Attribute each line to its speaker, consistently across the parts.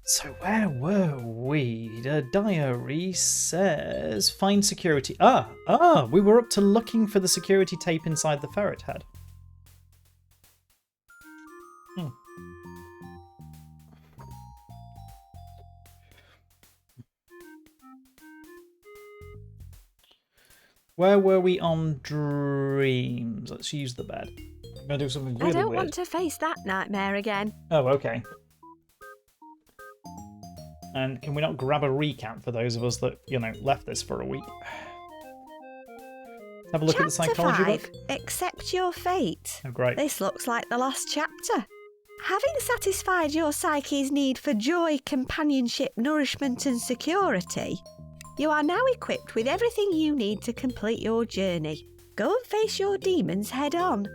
Speaker 1: So where were we? The diary says find security. We were up to looking for the security tape inside the ferret head. Where were we on dreams? Let's use the bed. I'm going to do something really weird.
Speaker 2: I don't want to face that nightmare again.
Speaker 1: Oh, okay. And can we not grab a recap for those of us that, left this for a week? Have a look at the psychology book.
Speaker 2: Accept your fate.
Speaker 1: Oh, great.
Speaker 2: This looks like the last chapter. Having satisfied your psyche's need for joy, companionship, nourishment and security, you are now equipped with everything you need to complete your journey. Go and face your demons head on.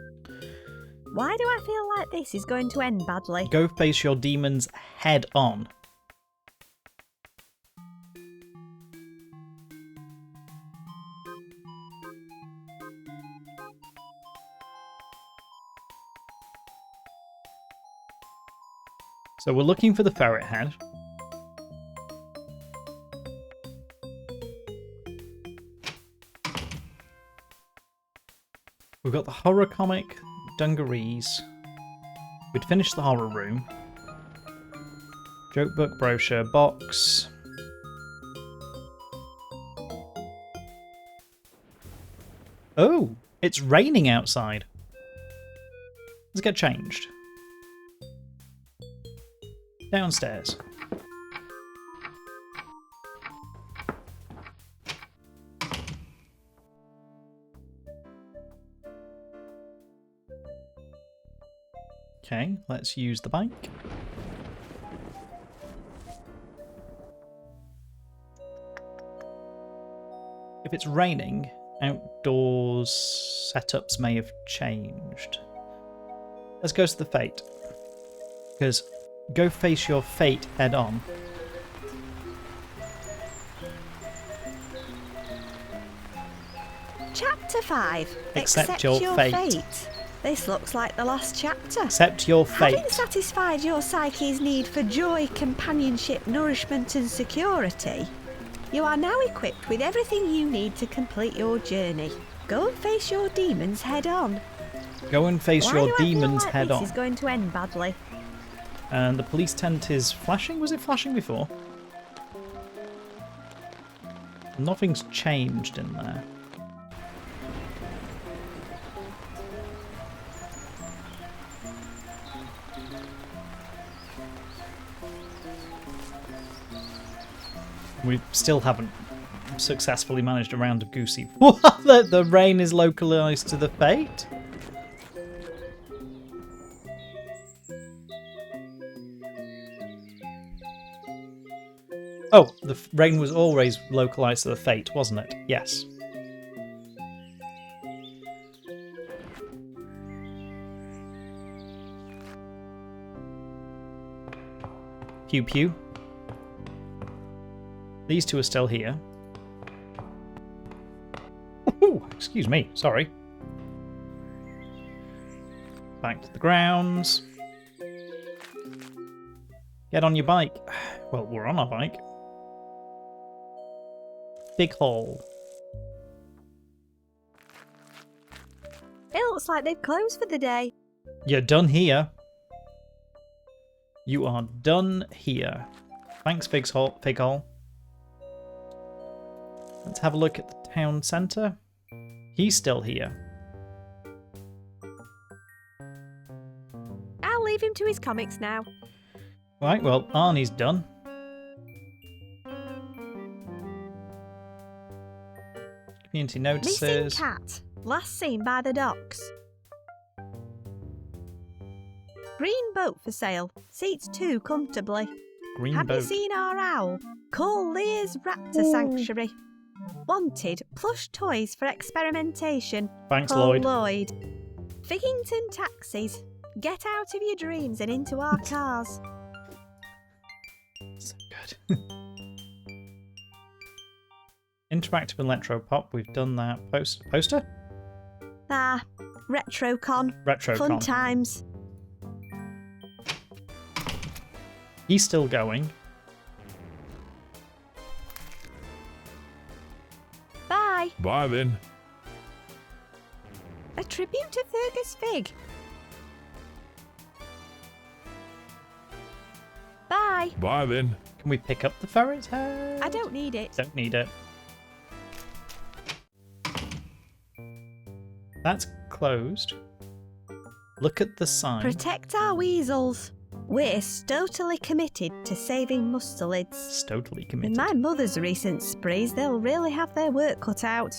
Speaker 2: Why do I feel like this is going to end badly?
Speaker 1: Go face your demons head on. So we're looking for the ferret head. We've got the horror comic, dungarees. We'd finished the horror room. Joke book, brochure, box. Oh, it's raining outside. Let's get changed. Downstairs. Okay, let's use the bike. If it's raining, outdoors setups may have changed. Let's go to the fate. Because go face your fate head on.
Speaker 2: Chapter 5.
Speaker 1: Accept your fate.
Speaker 2: This looks like the last chapter.
Speaker 1: Accept your fate.
Speaker 2: Having satisfied your psyche's need for joy, companionship, nourishment and security, you are now equipped with everything you need to complete your journey. Go and face your demons head on.
Speaker 1: Go and face your demons head on.
Speaker 2: This is going to end badly.
Speaker 1: And the police tent is flashing? Was it flashing before? Nothing's changed in there. We still haven't successfully managed a round of goosey. What? The rain is localised to the fate? Oh, the rain was always localised to the fate, wasn't it? Yes. Pew pew. These two are still here. Ooh, excuse me, sorry. Back to the grounds. Get on your bike. Well, we're on our bike. Big hall.
Speaker 2: It looks like they've closed for the day.
Speaker 1: You're done here. You are done here. Thanks, Fig Hall. Let's have a look at the town centre. He's still here.
Speaker 2: I'll leave him to his comics now.
Speaker 1: Right, well, Arnie's done. Community notices.
Speaker 2: Missing cat. Last seen by the docks. Green boat for sale. Seats 2 comfortably.
Speaker 1: Green
Speaker 2: Have
Speaker 1: boat.
Speaker 2: you seen our owl? Call Lear's Raptor Sanctuary. Wanted. Plush toys for experimentation.
Speaker 1: Thanks,
Speaker 2: Call
Speaker 1: Lloyd.
Speaker 2: Lloyd. Figgington Taxis. Get out of your dreams and into our cars.
Speaker 1: So good. Interactive Electropop. We've done that. Poster?
Speaker 2: Ah, Retrocon.
Speaker 1: Retrocon.
Speaker 2: Fun times.
Speaker 1: He's still going.
Speaker 3: Bye then.
Speaker 2: A tribute to Fergus Fig. Bye.
Speaker 3: Bye then.
Speaker 1: Can we pick up the ferret's head?
Speaker 2: I don't need it.
Speaker 1: Don't need it. That's closed. Look at the sign.
Speaker 2: Protect our weasels. We're stotally committed to saving mustelids.
Speaker 1: Stotally
Speaker 2: In
Speaker 1: committed.
Speaker 2: my mother's recent sprees, they'll really have their work cut out.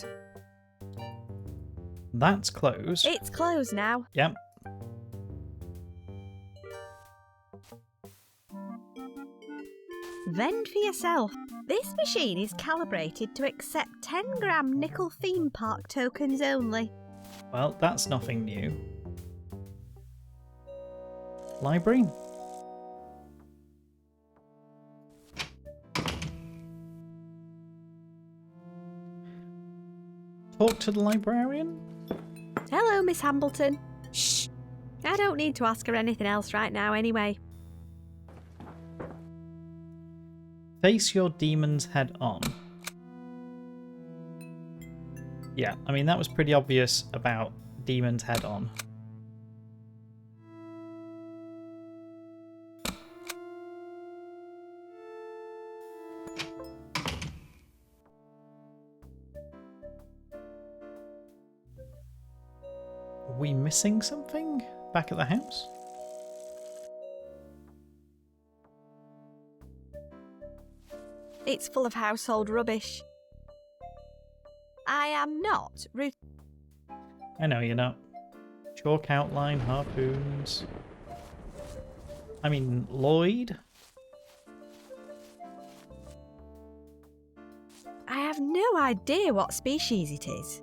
Speaker 1: That's closed.
Speaker 2: It's closed now.
Speaker 1: Yep.
Speaker 2: Vend for yourself. This machine is calibrated to accept 10-gram nickel theme park tokens only.
Speaker 1: Well, that's nothing new. Library? Talk to the librarian?
Speaker 2: Hello, Miss Hambleton. Shh. I don't need to ask her anything else right now anyway.
Speaker 1: Face your demons head on. Yeah, I mean, that was pretty obvious about demons head on. Are we missing something back at the house?
Speaker 2: It's full of household rubbish. I am not Ruth.
Speaker 1: I know you're not. Chalk outline, harpoons. I mean, Lloyd?
Speaker 2: I have no idea what species it is.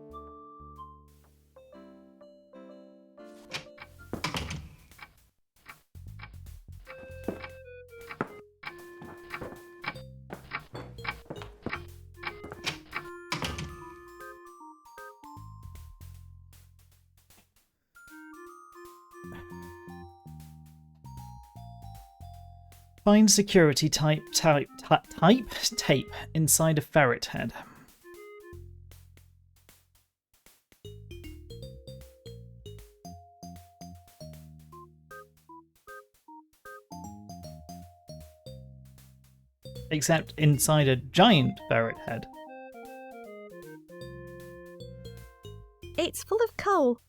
Speaker 1: Find security tape inside a ferret head. Except inside a giant ferret head.
Speaker 2: It's full of coal.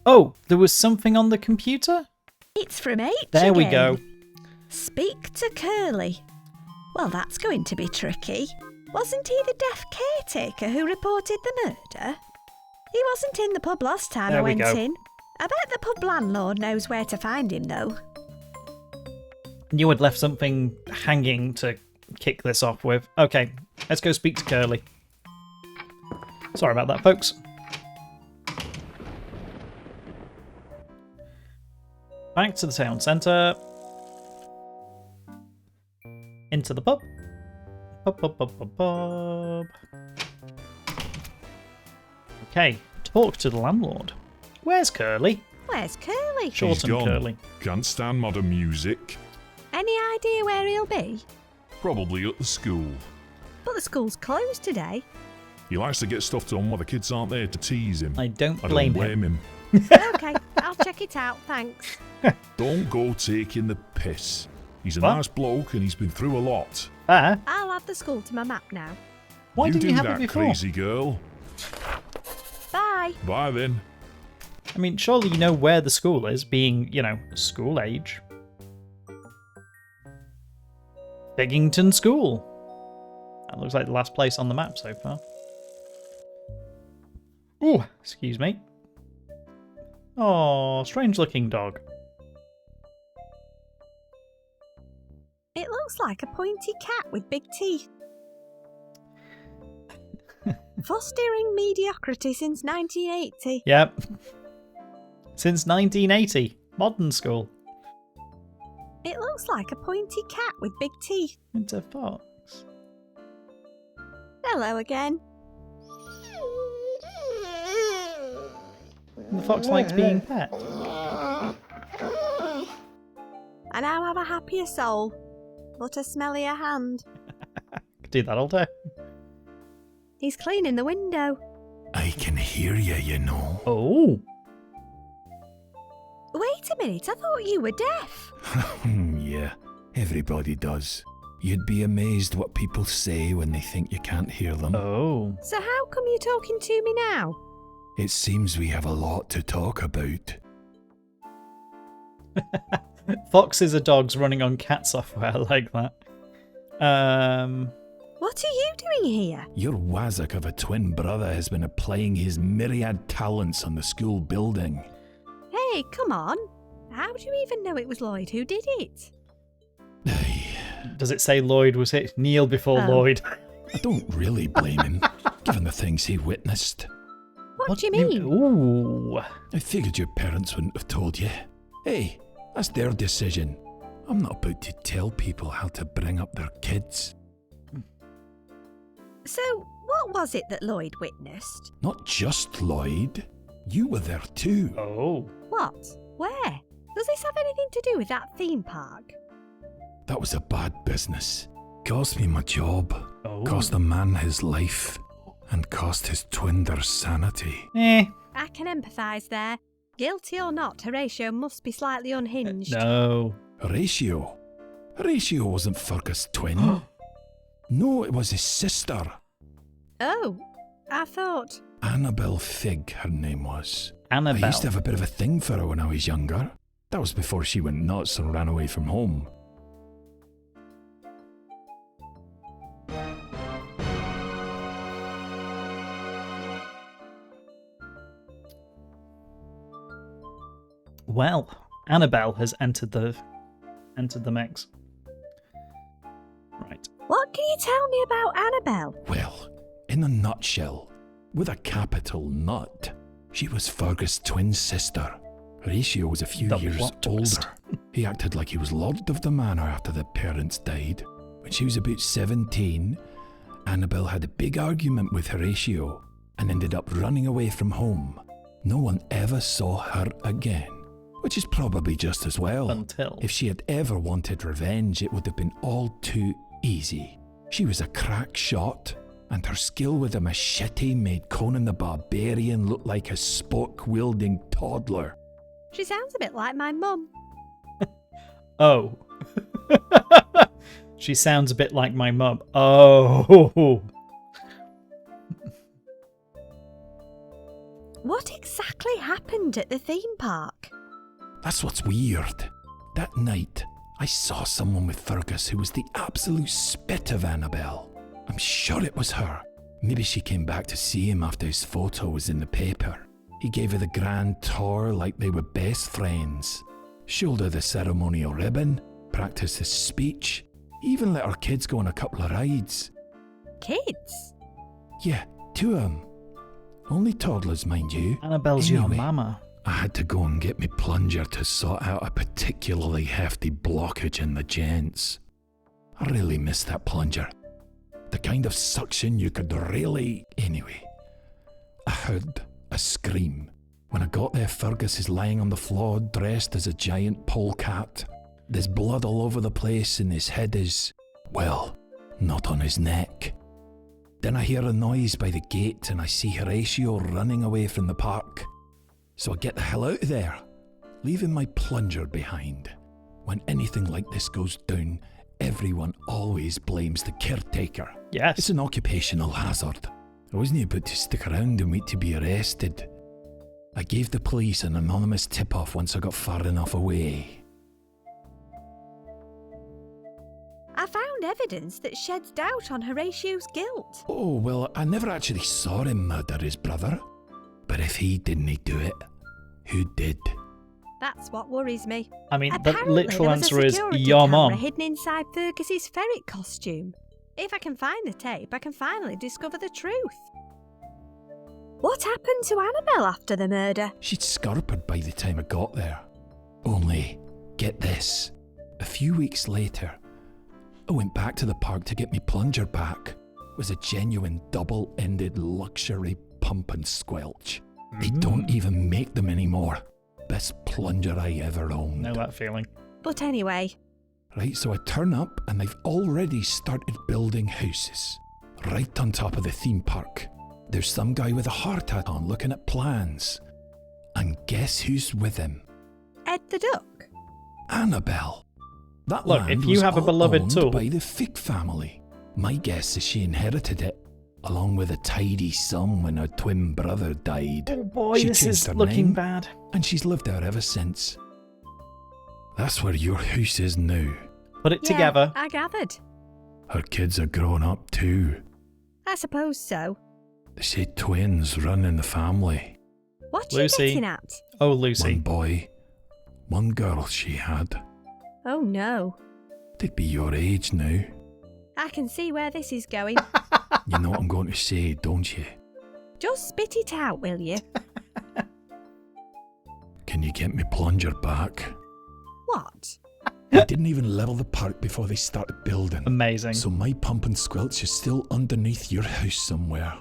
Speaker 1: Oh, there was something on the computer?
Speaker 2: It's from H
Speaker 1: There we
Speaker 2: again.
Speaker 1: go.
Speaker 2: Speak to Curly. Well, that's going to be tricky. Wasn't he the deaf caretaker who reported the murder? He wasn't in the pub last time
Speaker 1: There
Speaker 2: I
Speaker 1: we
Speaker 2: went
Speaker 1: go.
Speaker 2: in. I bet the pub landlord knows where to find him, though.
Speaker 1: You had left something hanging to kick this off with. Okay, let's go speak to Curly. Sorry about that, folks. Back to the town centre. Into the pub. Pub. Okay, talk to the landlord. Where's Curly?
Speaker 2: Where's Curly?
Speaker 1: Short
Speaker 3: He's
Speaker 1: and
Speaker 3: gone.
Speaker 1: curly.
Speaker 3: Can't stand modern music.
Speaker 2: Any idea where he'll be?
Speaker 3: Probably at the school.
Speaker 2: But the school's closed today.
Speaker 3: He likes to get stuff done while the kids aren't there to tease him.
Speaker 1: I don't
Speaker 3: I
Speaker 1: blame
Speaker 3: don't blame
Speaker 1: him.
Speaker 3: him.
Speaker 2: Okay, I'll check it out, thanks.
Speaker 3: Don't go taking the piss. He's a
Speaker 1: What?
Speaker 3: nice bloke and he's been through a lot.
Speaker 1: Fair.
Speaker 2: I'll add the school to my map now.
Speaker 1: Why
Speaker 3: you
Speaker 1: didn't
Speaker 3: do
Speaker 1: you have
Speaker 3: that,
Speaker 1: it before?
Speaker 3: crazy girl.
Speaker 2: Bye.
Speaker 3: Bye then.
Speaker 1: I mean, surely you know where the school is, being, you know, school age. Biggington School. That looks like the last place on the map so far. Oh, excuse me. Oh, strange looking dog.
Speaker 2: It looks like a pointy cat with big teeth. Fostering mediocrity since 1980.
Speaker 1: Yep. Since 1980. Modern school.
Speaker 2: It looks like a pointy cat with big teeth.
Speaker 1: It's a fox.
Speaker 2: Hello again.
Speaker 1: The fox likes being pet.
Speaker 2: I now have a happier soul, but a smellier hand.
Speaker 1: Could do that all day.
Speaker 2: He's cleaning the window.
Speaker 4: I can hear you know.
Speaker 1: Oh.
Speaker 2: Wait a minute, I thought you were deaf.
Speaker 4: Yeah, everybody does. You'd be amazed what people say when they think you can't hear them.
Speaker 1: Oh.
Speaker 2: So how come you're talking to me now?
Speaker 4: It seems we have a lot to talk about.
Speaker 1: Foxes are dogs running on cat software like that.
Speaker 2: What are you doing here?
Speaker 4: Your wazzock of a twin brother has been applying his myriad talents on the school building.
Speaker 2: Hey, come on. How do you even know it was Lloyd who did it?
Speaker 1: Does it say Lloyd was it? Kneel before
Speaker 2: Oh.
Speaker 1: Lloyd.
Speaker 4: I don't really blame him, given the things he witnessed.
Speaker 2: What do you mean?
Speaker 1: Ooh.
Speaker 4: I figured your parents wouldn't have told you. Hey, that's their decision. I'm not about to tell people how to bring up their kids.
Speaker 2: So, what was it that Lloyd witnessed?
Speaker 4: Not just Lloyd. You were there too.
Speaker 1: Oh.
Speaker 2: What? Where? Does this have anything to do with that theme park?
Speaker 4: That was a bad business. Cost me my job.
Speaker 1: Oh.
Speaker 4: Cost a man his life. And cost his twin their sanity.
Speaker 2: I can empathise there. Guilty or not, Horatio must be slightly unhinged.
Speaker 1: No.
Speaker 4: Horatio? Horatio wasn't Fergus' twin. No, it was his sister.
Speaker 2: Oh, I thought...
Speaker 4: Annabelle Figg, her name was.
Speaker 1: Annabelle.
Speaker 4: I used to have a bit of a thing for her when I was younger. That was before she went nuts and ran away from home.
Speaker 1: Well, Annabelle has entered the mix. Right.
Speaker 2: What can you tell me about Annabelle?
Speaker 4: Well, in a nutshell, with a capital nut, she was Fergus' twin sister. Horatio was a few
Speaker 1: The
Speaker 4: years
Speaker 1: plot twist.
Speaker 4: older. He acted like he was lord of the manor after the parents died. When she was about 17, Annabelle had a big argument with Horatio and ended up running away from home. No one ever saw her again, which is probably just as well.
Speaker 1: Until.
Speaker 4: If she had ever wanted revenge, it would have been all too easy. She was a crack shot, and her skill with a machete made Conan the Barbarian look like a spoke-wielding toddler.
Speaker 2: She sounds a bit like my mum.
Speaker 1: Oh. She sounds a bit like my mum. Oh.
Speaker 2: What exactly happened at the theme park?
Speaker 4: That's what's weird. That night, I saw someone with Fergus who was the absolute spit of Annabelle. I'm sure it was her. Maybe she came back to see him after his photo was in the paper. He gave her the grand tour like they were best friends. Showed her the ceremonial ribbon, practiced his speech, even let her kids go on a couple of rides.
Speaker 2: Kids?
Speaker 4: Yeah, 2 of them. Only toddlers, mind you.
Speaker 1: Annabelle's your
Speaker 4: Anyway,
Speaker 1: mama.
Speaker 4: I had to go and get me plunger to sort out a particularly hefty blockage in the gents. I really miss that plunger. The kind of suction you could really... Anyway, I heard a scream. When I got there, Fergus is lying on the floor dressed as a giant polecat. There's blood all over the place and his head is... well, not on his neck. Then I hear a noise by the gate and I see Horatio running away from the park. So I get the hell out of there, leaving my plunger behind. When anything like this goes down, everyone always blames the caretaker.
Speaker 1: Yes.
Speaker 4: It's an occupational hazard. I wasn't about to stick around and wait to be arrested. I gave the police an anonymous tip-off once I got far enough away.
Speaker 2: I found evidence that sheds doubt on Horatio's guilt.
Speaker 4: Oh, well, I never actually saw him murder his brother. But if he didn't do it, who did?
Speaker 2: That's what worries me.
Speaker 1: I mean, the
Speaker 2: Apparently,
Speaker 1: literal
Speaker 2: there was
Speaker 1: answer
Speaker 2: a
Speaker 1: is
Speaker 2: security
Speaker 1: your
Speaker 2: camera
Speaker 1: mum.
Speaker 2: hidden inside Fergus's ferret costume. If I can find the tape, I can finally discover the truth. What happened to Annabelle after the murder?
Speaker 4: She'd scarpered by the time I got there. Only, get this, a few weeks later, I went back to the park to get me plunger back. was a genuine double-ended luxury pump and squelch. They don't even make them anymore. Best plunger I ever owned.
Speaker 1: Know that feeling.
Speaker 2: But anyway,
Speaker 4: Right, so I turn up and they've already started building houses. Right on top of the theme park. There's some guy with a hard hat on looking at plans. And guess who's with him?
Speaker 2: Ed the Duck.
Speaker 4: Annabelle. That
Speaker 1: Look,
Speaker 4: land
Speaker 1: if you
Speaker 4: was
Speaker 1: have a
Speaker 4: all
Speaker 1: beloved
Speaker 4: owned
Speaker 1: tool-
Speaker 4: by the Fig family. My guess is she inherited it, along with a tidy sum when her twin brother died.
Speaker 1: Oh boy,
Speaker 4: She
Speaker 1: this
Speaker 4: changed
Speaker 1: is
Speaker 4: her
Speaker 1: looking
Speaker 4: name,
Speaker 1: bad.
Speaker 4: and she's lived there ever since. That's where your house is now.
Speaker 1: Put it
Speaker 2: Yeah,
Speaker 1: together.
Speaker 2: I gathered.
Speaker 4: Her kids are grown up too.
Speaker 2: I suppose so.
Speaker 4: They say twins run in the family.
Speaker 2: What
Speaker 1: Lucy.
Speaker 2: you getting at?
Speaker 1: Oh,
Speaker 4: One
Speaker 1: Lucy.
Speaker 4: boy, one girl she had.
Speaker 2: Oh no.
Speaker 4: They'd be your age now.
Speaker 2: I can see where this is going.
Speaker 4: You know what I'm going to say, don't you?
Speaker 2: Just spit it out, will you?
Speaker 4: Can you get me plunger back?
Speaker 2: What?
Speaker 4: They didn't even level the park before they started building.
Speaker 1: Amazing.
Speaker 4: So my pump and squelch is still underneath your house somewhere.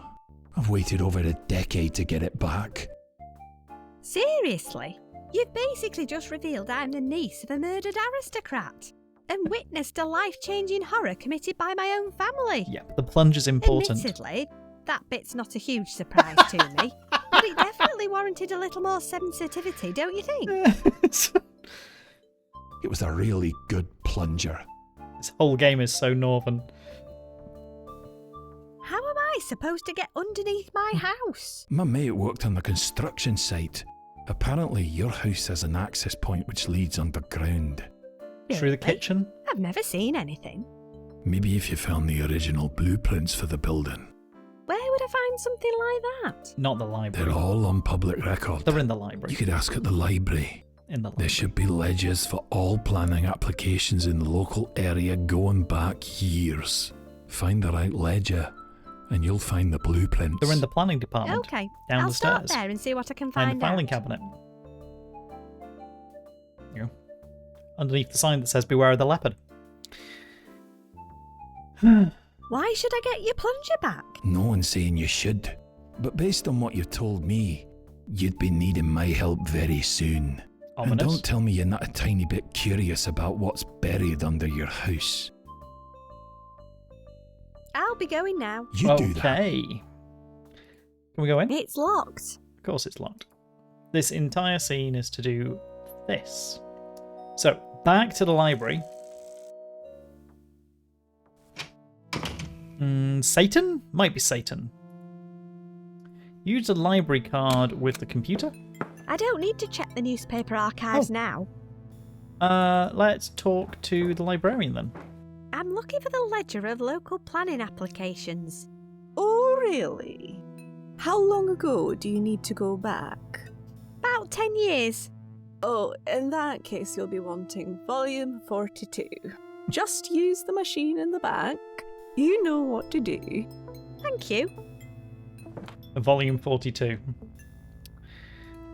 Speaker 4: I've waited over a decade to get it back.
Speaker 2: Seriously? You've basically just revealed I'm the niece of a murdered aristocrat and witnessed a life-changing horror committed by my own family.
Speaker 1: Yeah, the plunge is important.
Speaker 2: Admittedly, that bit's not a huge surprise to me, but it definitely warranted a little more sensitivity, don't you think?
Speaker 4: It was a really good plunger.
Speaker 1: This whole game is so northern.
Speaker 2: How am I supposed to get underneath my house?
Speaker 4: My mate worked on the construction site. Apparently your house has an access point which leads underground.
Speaker 1: Through the
Speaker 2: Really?
Speaker 1: kitchen.
Speaker 2: I've never seen anything.
Speaker 4: Maybe if you found the original blueprints for the building.
Speaker 2: Where would I find something like that?
Speaker 1: Not the library.
Speaker 4: They're all on public record.
Speaker 1: They're in the library.
Speaker 4: You could ask at the library.
Speaker 1: In the
Speaker 4: There
Speaker 1: library.
Speaker 4: should be ledgers for all planning applications in the local area going back years. Find the right ledger and you'll find the blueprints.
Speaker 1: They're in the planning department.
Speaker 2: Okay,
Speaker 1: Down
Speaker 2: I'll
Speaker 1: the
Speaker 2: start
Speaker 1: stairs.
Speaker 2: there and see what I can
Speaker 1: Find
Speaker 2: find
Speaker 1: the filing
Speaker 2: out.
Speaker 1: cabinet. You know, underneath the sign that says "Beware of the leopard."
Speaker 2: Why should I get your plunger back?
Speaker 4: No one's saying you should. But based on what you've told me, you'd be needing my help very soon. And
Speaker 1: Ominous.
Speaker 4: don't tell me you're not a tiny bit curious about what's buried under your house.
Speaker 2: I'll be going now.
Speaker 4: You do that.
Speaker 1: Okay. Can we go in?
Speaker 2: It's locked.
Speaker 1: Of course it's locked. This entire scene is to do this. So, back to the library. Satan? Might be Satan. Use a library card with the computer.
Speaker 2: I don't need to check the newspaper archives
Speaker 1: Oh.
Speaker 2: now.
Speaker 1: Let's talk to the librarian then.
Speaker 2: I'm looking for the ledger of local planning applications.
Speaker 5: Oh, really? How long ago do you need to go back?
Speaker 2: About 10 years.
Speaker 5: Oh, in that case, you'll be wanting volume 42. Just use the machine in the back. You know what to do.
Speaker 2: Thank you.
Speaker 1: Volume 42.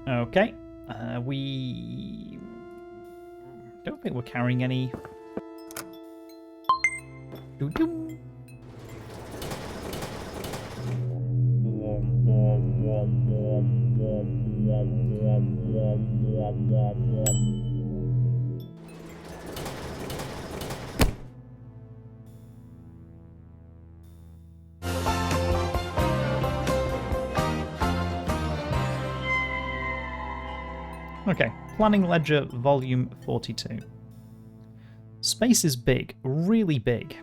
Speaker 1: Okay. We don't think we're carrying any. Doo-doo. Wom, wom, wom, wom, wom, wom, wom, wom, wom, wom, wom. Okay, Planning Ledger Volume 42. Space is big, really big.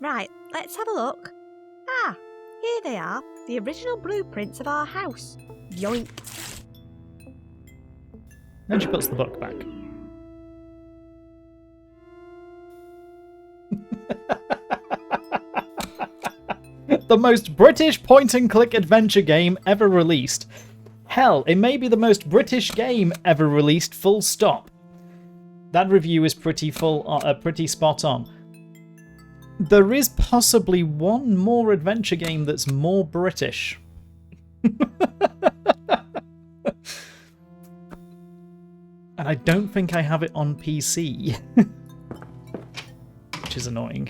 Speaker 2: Right, let's have a look. Ah, here they are. The original blueprints of our house. Yoink.
Speaker 1: Then she puts the book back. The most British point-and-click adventure game ever released. Hell, it may be the most British game ever released, full stop. That review is pretty spot on. There is possibly one more adventure game that's more British. And I don't think I have it on PC. Which is annoying.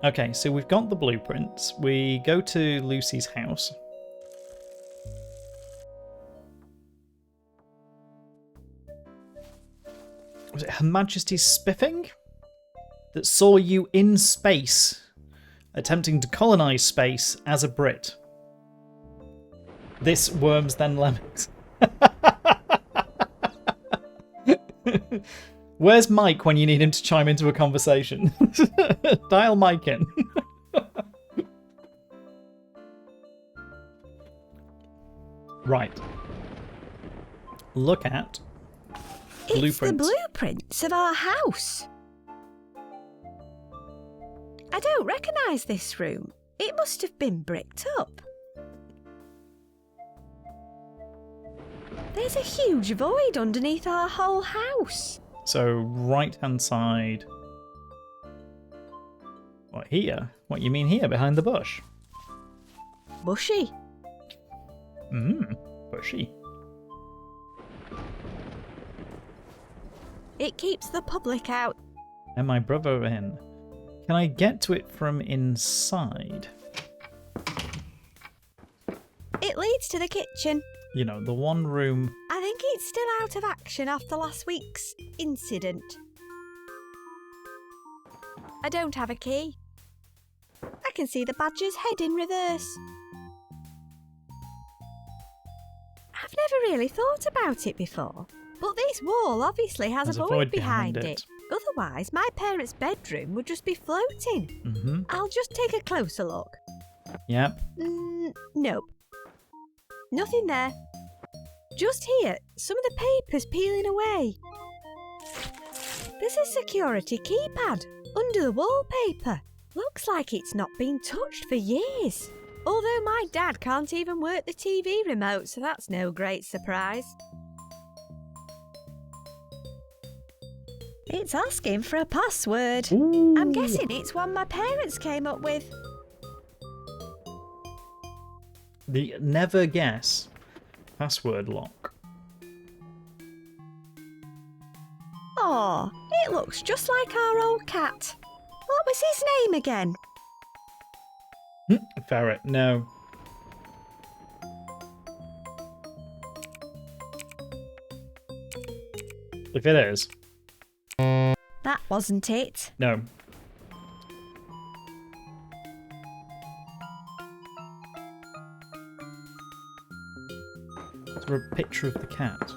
Speaker 1: Okay, so we've got the blueprints. We go to Lucy's house. Was it Her Majesty's Spiffing that saw you in space, attempting to colonize space as a Brit? This Worms Then Lemmings. Where's Mike when you need him to chime into a conversation? Dial Mike in. Right. Look at
Speaker 2: It's the
Speaker 1: blueprints.
Speaker 2: blueprints of our house. I don't recognise this room. It must have been bricked up. There's a huge void underneath our whole house.
Speaker 1: So right-hand side. What, here? What, you mean here, behind the bush?
Speaker 2: Bushy.
Speaker 1: Bushy.
Speaker 2: It keeps the public out.
Speaker 1: And my brother in. Can I get to it from inside?
Speaker 2: It leads to the kitchen.
Speaker 1: You know, the one room.
Speaker 2: I think it's still out of action after last week's incident. I don't have a key. I can see the badger's head in reverse. I've never really thought about it before, but this wall obviously has a void behind it. Otherwise, my parents' bedroom would just be floating.
Speaker 1: Mm-hmm.
Speaker 2: I'll just take a closer look.
Speaker 1: Yep.
Speaker 2: Nope. Nothing there. Just here, some of the paper's peeling away. There's a security keypad under the wallpaper. Looks like it's not been touched for years. Although my dad can't even work the TV remote, so that's no great surprise. It's asking for a password.
Speaker 1: Ooh.
Speaker 2: I'm guessing it's one my parents came up with.
Speaker 1: The never guess password lock.
Speaker 2: Oh, it looks just like our old cat. What was his name again?
Speaker 1: Ferret, no. If it is,
Speaker 2: That wasn't it.
Speaker 1: no. Is there a picture of the cat?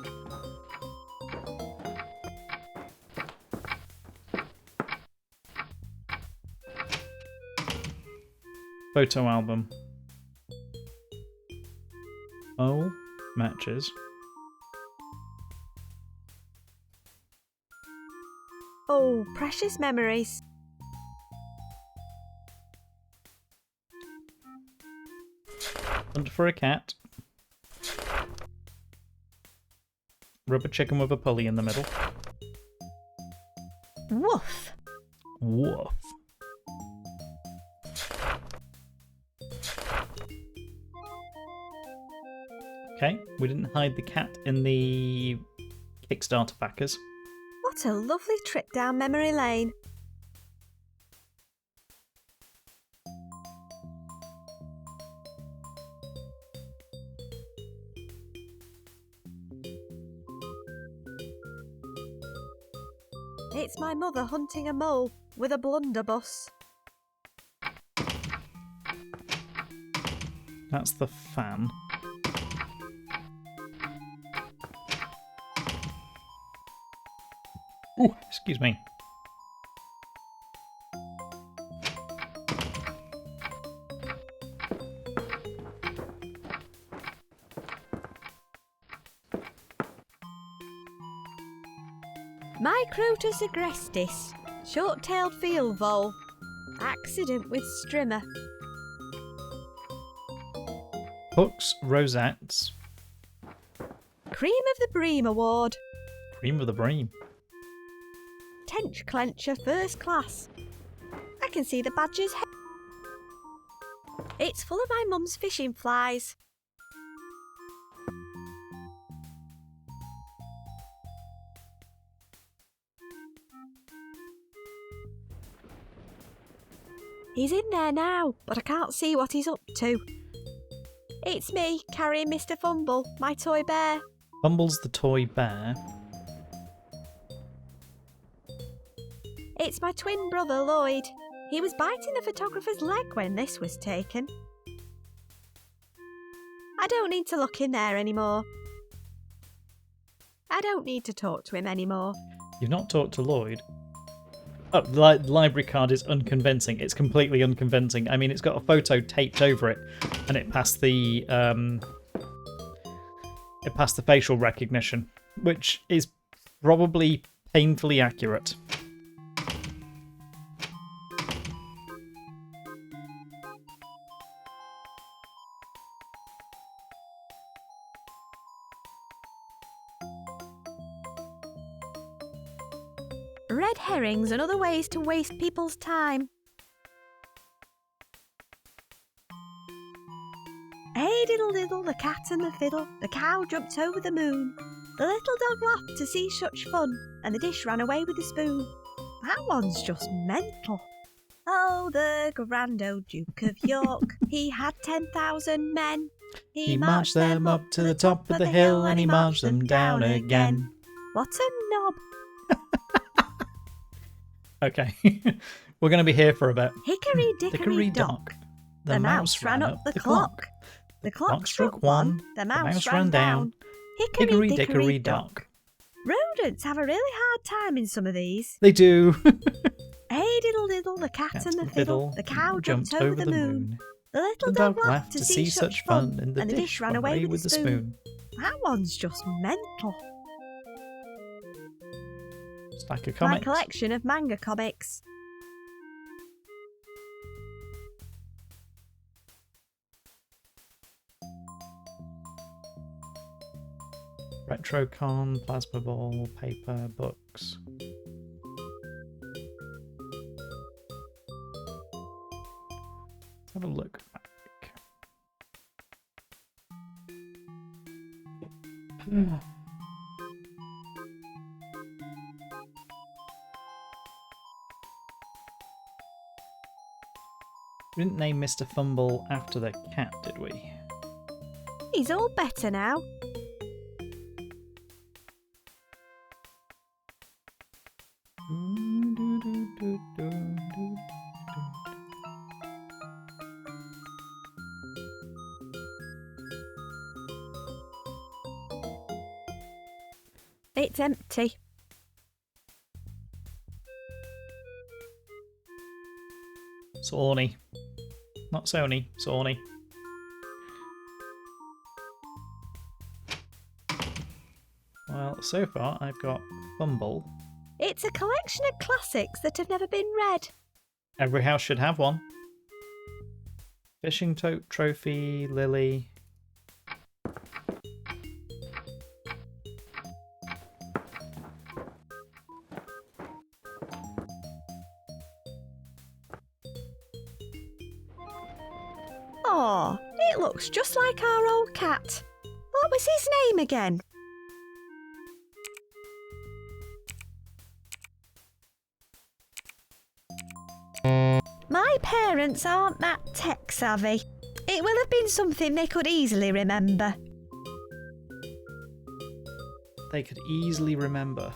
Speaker 1: Photo album. Oh, matches.
Speaker 2: Oh, precious memories.
Speaker 1: Hunt for a cat. Rubber chicken with a pulley in the middle.
Speaker 2: Woof.
Speaker 1: Woof. Okay, we didn't hide the cat in the Kickstarter backers.
Speaker 2: What a lovely trip down memory lane. It's my mother hunting a mole with a blunderbuss.
Speaker 1: That's the fan. Ooh, excuse me.
Speaker 2: Microtus agrestis, short-tailed field vole. Accident with strimmer.
Speaker 1: Hooks, rosettes,
Speaker 2: Cream of the Bream Award.
Speaker 1: cream of the bream.
Speaker 2: Tench clencher first class. I can see the badger's head. It's full of my mum's fishing flies. He's in there now, but I can't see what he's up to. It's me, carrying Mr. Fumble, my toy bear.
Speaker 1: Fumble's the toy bear.
Speaker 2: It's my twin brother, Lloyd. He was biting the photographer's leg when this was taken. I don't need to look in there anymore. I don't need to talk to him anymore.
Speaker 1: You've not talked to Lloyd? Oh, the library card is unconvincing. It's completely unconvincing. I mean, it's got a photo taped over it, and it passed the facial recognition, which is probably painfully accurate.
Speaker 2: Red herrings and other ways to waste people's time. Hey diddle diddle, the cat and the fiddle, the cow jumped over the moon. The little dog laughed to see such fun, and the dish ran away with the spoon. That one's just mental. Oh, the grand old Duke of York, he had 10,000 men.
Speaker 1: He marched them up to the top of the hill, and he marched them down again.
Speaker 2: What a knob.
Speaker 1: Okay, we're going to be here for a bit.
Speaker 2: Hickory dickory dock. The mouse ran up the clock. The clock struck one. The mouse ran down. Hickory dickory dock. Rodents have a really hard time in some of these.
Speaker 1: They do.
Speaker 2: Hey diddle diddle, the cat and the fiddle. The cow jumped over the moon. The little dog laughed to see such fun, and the dish ran away with the spoon. That one's just mental.
Speaker 1: Stack of comics.
Speaker 2: My collection of manga comics.
Speaker 1: Retrocon, plasma ball, paper, books. Let's have a look back. We didn't name Mr. Fumble after the cat, did we?
Speaker 2: He's all better now. It's empty.
Speaker 1: Sony. Not Sony, Sony. Well, so far I've got Fumble.
Speaker 2: It's a collection of classics that have never been read.
Speaker 1: Every house should have one. Fishing tote trophy, Lily.
Speaker 2: Aw, it looks just like our old cat. What was his name again? My parents aren't that tech savvy. It will have been something they could easily remember.
Speaker 1: They could easily remember.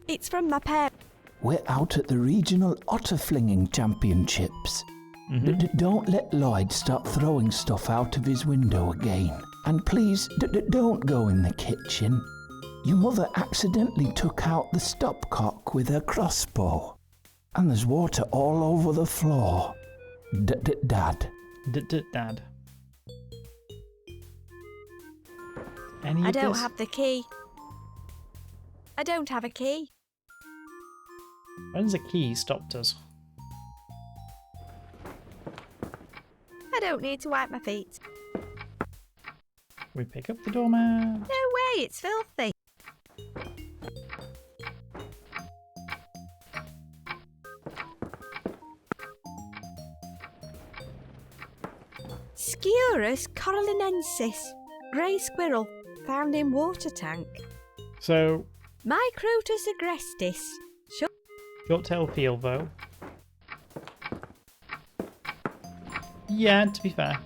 Speaker 2: It's from my parents.
Speaker 6: We're out at the regional otter flinging championships. Don't let Lloyd start throwing stuff out of his window again. And please, don't go in the kitchen. Your mother accidentally took out the stopcock with her crossbow. And there's water all over the floor. Dad.
Speaker 1: Dad. Any
Speaker 2: I
Speaker 1: of
Speaker 2: don't
Speaker 1: this?
Speaker 2: have the key. I don't have a key.
Speaker 1: When's a key stopped us?
Speaker 2: I don't need to wipe my feet.
Speaker 1: We pick up the doormat.
Speaker 2: No way, it's filthy. Sciurus corallinensis, grey squirrel, found in water tank.
Speaker 1: So,
Speaker 2: Microtus agrestis,
Speaker 1: short-tailed Fielvo. Yeah, to be fair.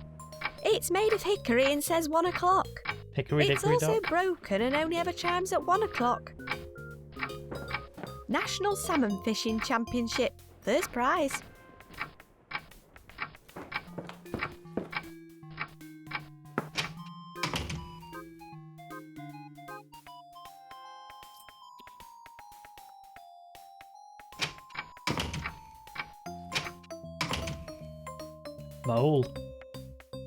Speaker 2: it's made of hickory and says 1 o'clock.
Speaker 1: Hickory
Speaker 2: It's
Speaker 1: dickory
Speaker 2: also
Speaker 1: dock.
Speaker 2: broken and only ever chimes at 1 o'clock. National Salmon Fishing Championship, first prize.
Speaker 1: Mole.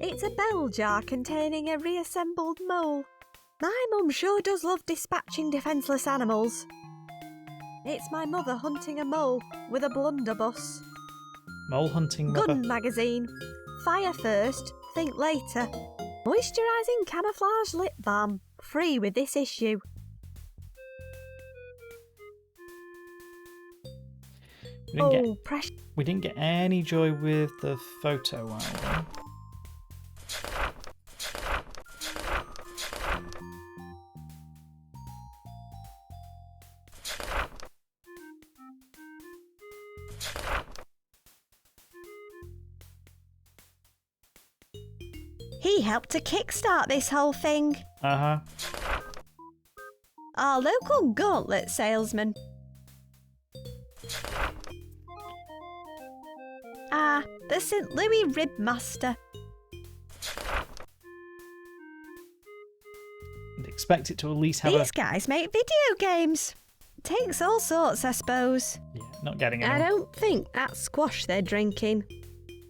Speaker 2: It's a bell jar containing a reassembled mole. My mum sure does love dispatching defenceless animals. It's my mother hunting a mole with a blunderbuss.
Speaker 1: Mole hunting mother.
Speaker 2: Gun magazine. Fire first, think later. Moisturising camouflage lip balm. Free with this issue. Precious.
Speaker 1: We didn't get any joy with the photo album.
Speaker 2: He helped to kickstart this whole thing.
Speaker 1: Uh-huh.
Speaker 2: Our local gauntlet salesman. The St. Louis Ribmaster.
Speaker 1: I'd expect it to at least have
Speaker 2: These guys make video games. Takes all sorts, I suppose.
Speaker 1: Yeah, not getting it.
Speaker 2: I don't think that's squash they're drinking.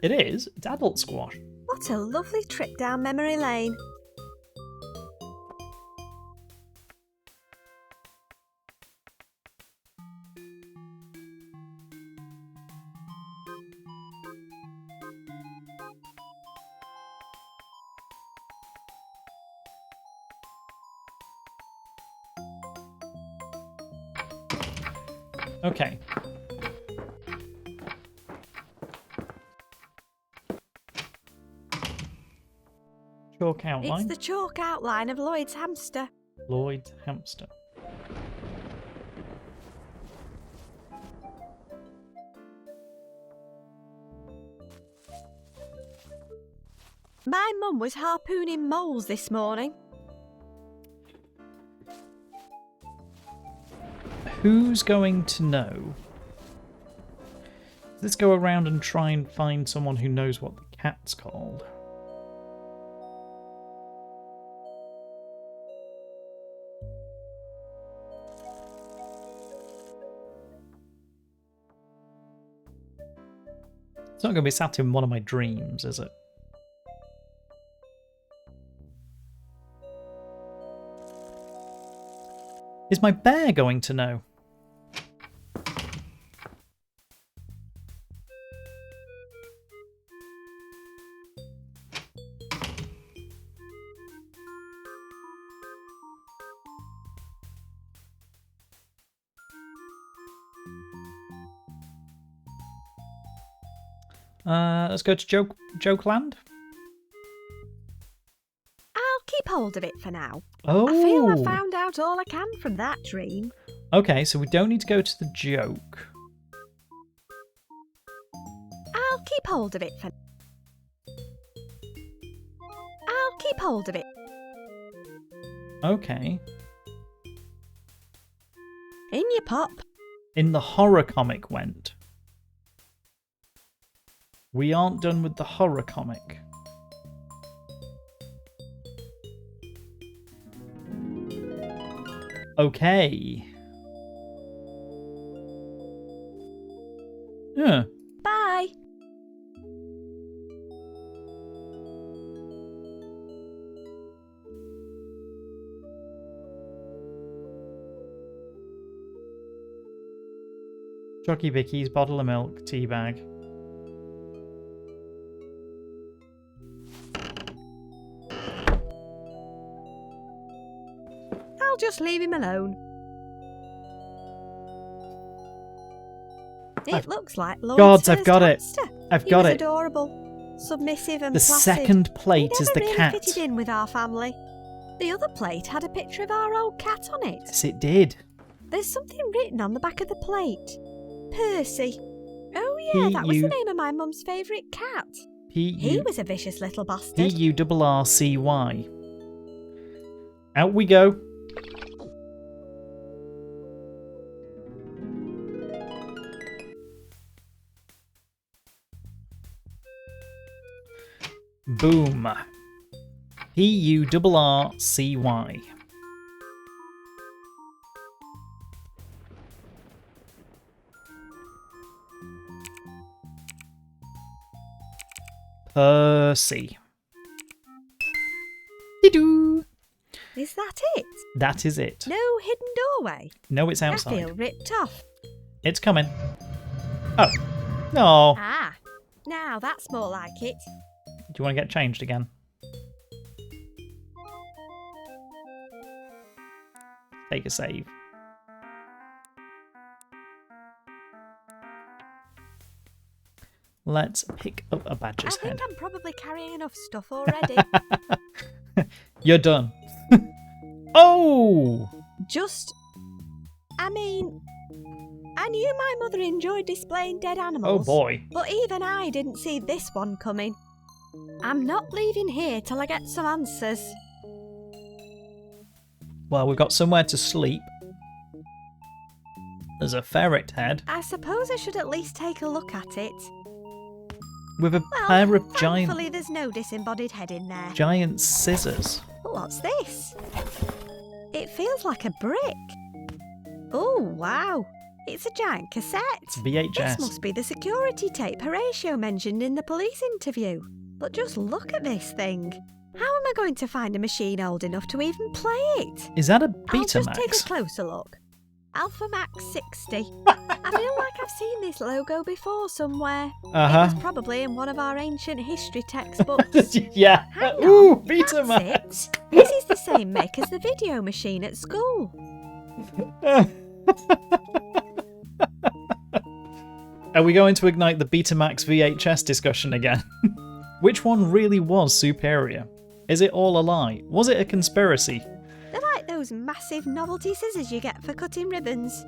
Speaker 1: It is. It's adult squash.
Speaker 2: What a lovely trip down memory lane.
Speaker 1: Okay. Chalk outline.
Speaker 2: It's the chalk outline of Lloyd's hamster.
Speaker 1: Lloyd's hamster.
Speaker 2: My mum was harpooning moles this morning.
Speaker 1: Who's going to know? Let's go around and try and find someone who knows what the cat's called. It's not going to be sat in one of my dreams, is it? Is my bear going to know? Let's go to Jokeland.
Speaker 2: I'll keep hold of it for now.
Speaker 1: Oh.
Speaker 2: I feel I found out all I can from that dream.
Speaker 1: Okay, so we don't need to go to the joke.
Speaker 2: I'll keep hold of it for I'll keep hold of it.
Speaker 1: Okay.
Speaker 2: In your pop.
Speaker 1: In the horror comic went. We aren't done with the horror comic. Okay. Yeah.
Speaker 2: Bye.
Speaker 1: Jockey Vicky's bottle of milk, tea bag.
Speaker 2: I'll just leave him alone. It looks like Lloyd's
Speaker 1: Gods, I've
Speaker 2: first
Speaker 1: got it.
Speaker 2: hamster.
Speaker 1: I've
Speaker 2: He
Speaker 1: got
Speaker 2: was
Speaker 1: it.
Speaker 2: adorable. submissive and
Speaker 1: The
Speaker 2: placid.
Speaker 1: second plate
Speaker 2: He
Speaker 1: is
Speaker 2: never
Speaker 1: the
Speaker 2: really
Speaker 1: cat.
Speaker 2: fitted in with our family. The other plate had a picture of our old cat on it.
Speaker 1: Yes, it did.
Speaker 2: There's something written on the back of the plate. Percy. Oh yeah, that was the name of my mum's favourite cat. He was a vicious little bastard.
Speaker 1: P-U-R-R-C-Y. Out we go. Boom. P-U-R-R-C-Y. Percy. Dee-doo.
Speaker 2: Is that it?
Speaker 1: That is it.
Speaker 2: No hidden doorway?
Speaker 1: No, it's
Speaker 2: I
Speaker 1: outside.
Speaker 2: feel ripped off.
Speaker 1: It's coming. Oh. No.
Speaker 2: Ah, now that's more like it.
Speaker 1: Do you want to get changed again? Take a save. Let's pick up a
Speaker 2: I
Speaker 1: badger's
Speaker 2: think
Speaker 1: head.
Speaker 2: I'm probably carrying enough stuff already.
Speaker 1: You're done. Oh!
Speaker 2: I mean, I knew my mother enjoyed displaying dead
Speaker 1: Oh
Speaker 2: animals.
Speaker 1: boy.
Speaker 2: But even I didn't see this one coming. I'm not leaving here till I get some answers.
Speaker 1: Well, we've got somewhere to sleep. There's a ferret head
Speaker 2: I suppose I should at least take a look at it.
Speaker 1: with a
Speaker 2: Well,
Speaker 1: pair of
Speaker 2: thankfully there's no disembodied head in there.
Speaker 1: giant scissors.
Speaker 2: But what's this? It feels like a brick. Oh, wow. It's a giant cassette.
Speaker 1: It's VHS.
Speaker 2: This must be the security tape Horatio mentioned in the police interview. But just look at this thing. How am I going to find a machine old enough to even play it?
Speaker 1: Is that a
Speaker 2: I'll just take a
Speaker 1: Betamax?
Speaker 2: closer look. Alpha Max 60. I feel like I've seen this logo before somewhere. It was probably in one of our ancient history textbooks.
Speaker 1: Yeah.
Speaker 2: Hang
Speaker 1: Ooh,
Speaker 2: on, that's
Speaker 1: Betamax.
Speaker 2: it. This is the same make as the video machine at school.
Speaker 1: Are we going to ignite the Betamax VHS discussion again? Which one really was superior? Is it all a lie? Was it a conspiracy?
Speaker 2: They're like those massive novelty scissors you get for cutting ribbons.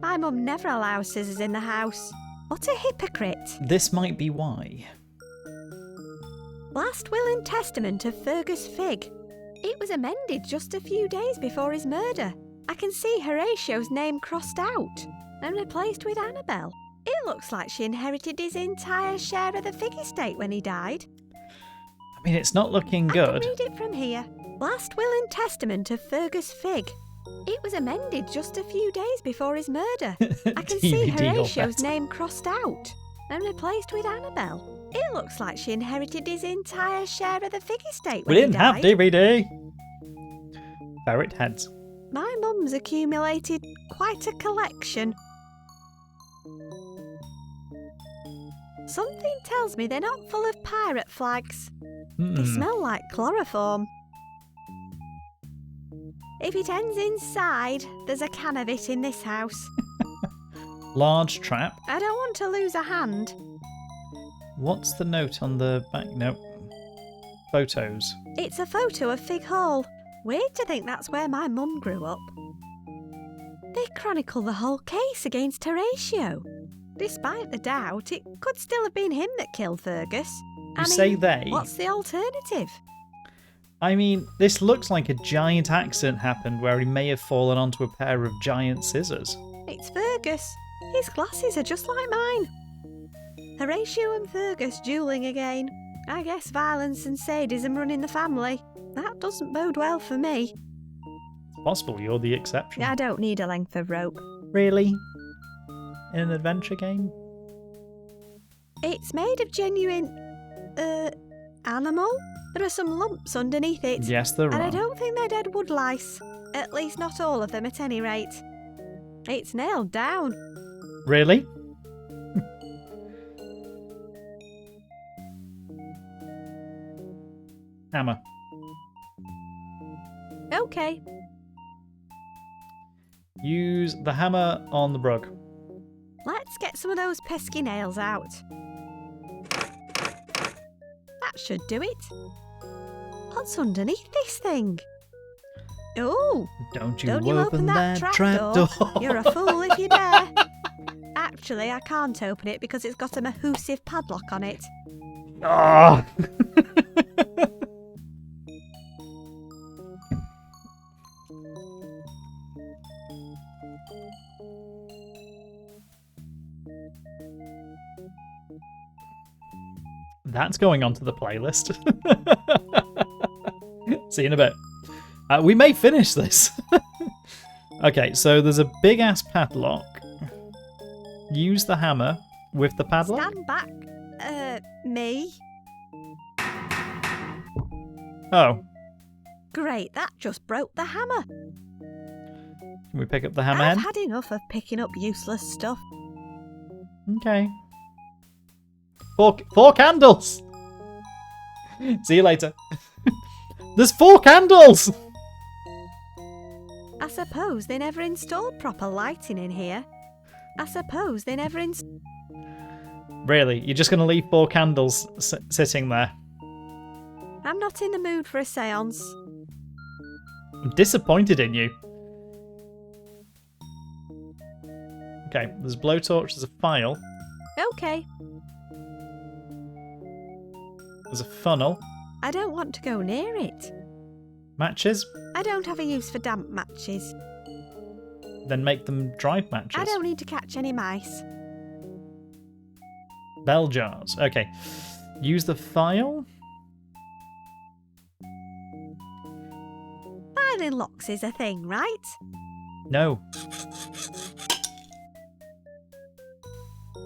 Speaker 2: My mum never allows scissors in the house. What a hypocrite.
Speaker 1: This might be why.
Speaker 2: Last will and testament of Fergus Figg. It was amended just a few days before his murder. I can see Horatio's name crossed out and replaced with Annabelle. It looks like she inherited his entire share of the Figg estate when he died.
Speaker 1: I mean, it's not looking
Speaker 2: I
Speaker 1: good.
Speaker 2: can read it from here. Last will and testament of Fergus Figg. It was amended just a few days before his murder. I can see
Speaker 1: DVD or
Speaker 2: Horatio's
Speaker 1: better.
Speaker 2: name crossed out and replaced with Annabelle. It looks like she inherited his entire share of the Figg estate
Speaker 1: We
Speaker 2: when
Speaker 1: didn't
Speaker 2: he
Speaker 1: have
Speaker 2: died.
Speaker 1: DVD. Ferret heads.
Speaker 2: My mum's accumulated quite a collection. Something tells me they're not full of pirate flags. They smell like chloroform. If it ends inside, there's a can of it in this house.
Speaker 1: Large trap.
Speaker 2: I don't want to lose a hand.
Speaker 1: What's the note on the back? Nope. Photos.
Speaker 2: It's a photo of Fig Hall. Weird to think that's where my mum grew up. They chronicle the whole case against Horatio. Despite the doubt, it could still have been him that killed Fergus.
Speaker 1: You say they.
Speaker 2: What's the alternative?
Speaker 1: I mean, this looks like a giant accident happened where he may have fallen onto a pair of giant scissors.
Speaker 2: It's Fergus. His glasses are just like mine. Horatio and Fergus duelling again. I guess violence and sadism run in the family. That doesn't bode well for me.
Speaker 1: It's possible you're the exception.
Speaker 2: I don't need a length of rope.
Speaker 1: Really? In an adventure game?
Speaker 2: It's made of genuine, animal? There are some lumps underneath it.
Speaker 1: Yes, there
Speaker 2: And
Speaker 1: are.
Speaker 2: I don't think they're dead wood lice. At least not all of them at any rate. It's nailed down.
Speaker 1: Really? Hammer.
Speaker 2: Okay.
Speaker 1: Use the hammer on the rug.
Speaker 2: Let's get some of those pesky nails out. That should do it. What's underneath this thing? Oh,
Speaker 1: Don't you
Speaker 2: don't you
Speaker 1: open that trap door.
Speaker 2: You're a fool if you dare. Actually, I can't open it because it's got a mahoosive padlock on it.
Speaker 1: Oh. That's going onto the playlist. See you in a bit. We may finish this. Okay, so there's a big ass padlock. Use the hammer with the padlock.
Speaker 2: Stand back. Me?
Speaker 1: Oh,
Speaker 2: Great, that just broke the hammer.
Speaker 1: can we pick up the hammerhead?
Speaker 2: I've had enough of picking up useless stuff.
Speaker 1: Okay. Four candles! See you later. There's 4 candles!
Speaker 2: I suppose they never installed proper lighting in here. I suppose they never installed...
Speaker 1: Really? You're just going to leave 4 candles sitting there?
Speaker 2: I'm not in the mood for a séance.
Speaker 1: I'm disappointed in you. Okay, there's a blowtorch, there's a file,
Speaker 2: Okay,
Speaker 1: there's a funnel,
Speaker 2: I don't want to go near it.
Speaker 1: matches,
Speaker 2: I don't have a use for damp matches.
Speaker 1: then make them dried matches.
Speaker 2: I don't need to catch any mice.
Speaker 1: Bell jars. Okay. Use the file.
Speaker 2: Filing locks is a thing, right?
Speaker 1: No.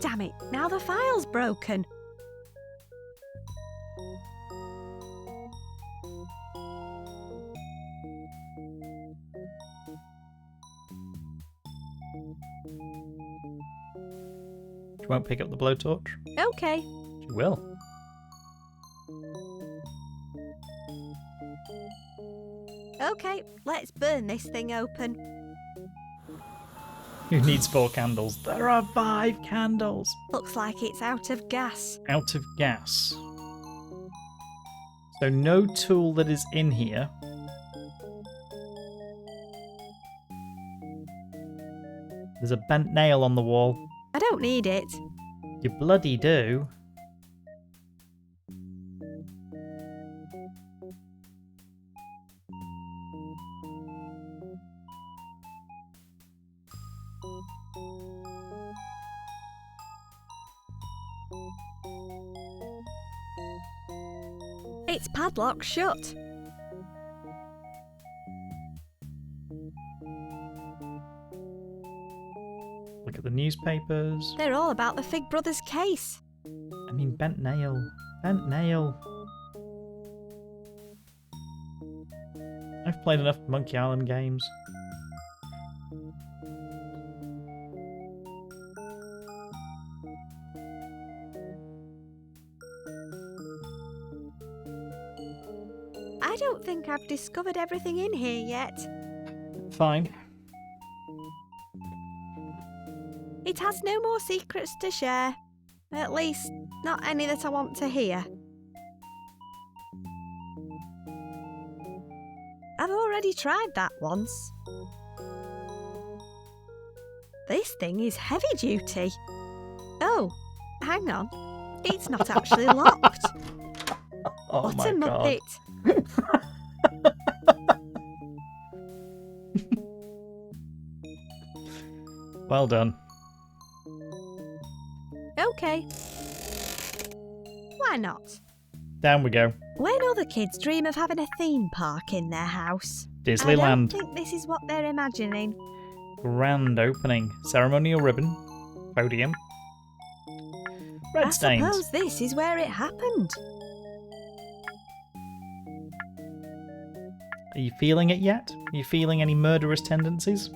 Speaker 2: Damn it, now the file's broken.
Speaker 1: She won't pick up the blowtorch.
Speaker 2: Okay,
Speaker 1: She will.
Speaker 2: okay, let's burn this thing open.
Speaker 1: Who needs 4 candles? There are 5 candles.
Speaker 2: Looks like it's out of gas.
Speaker 1: Out of gas. So no tool that is in here. There's a bent nail on the wall.
Speaker 2: I don't need it.
Speaker 1: You bloody do.
Speaker 2: It's padlocked shut.
Speaker 1: Look at the newspapers.
Speaker 2: They're all about the Fig Brothers case.
Speaker 1: I mean, bent nail. Bent nail. I've played enough Monkey Island games.
Speaker 2: I don't think I've discovered everything in here yet.
Speaker 1: Fine.
Speaker 2: It has no more secrets to share. At least, not any that I want to hear. I've already tried that once. This thing is heavy duty. Oh, hang on. It's not actually locked.
Speaker 1: Oh
Speaker 2: What
Speaker 1: my
Speaker 2: a
Speaker 1: god.
Speaker 2: muppet.
Speaker 1: Well done.
Speaker 2: Okay. Why not?
Speaker 1: Down we go.
Speaker 2: When other kids dream of having a theme park in their house, I don't
Speaker 1: Disneyland.
Speaker 2: think this is what they're imagining.
Speaker 1: Grand opening. Ceremonial ribbon. Podium. Red
Speaker 2: I
Speaker 1: stains.
Speaker 2: suppose this is where it happened.
Speaker 1: Are you feeling it yet? Are you feeling any murderous tendencies?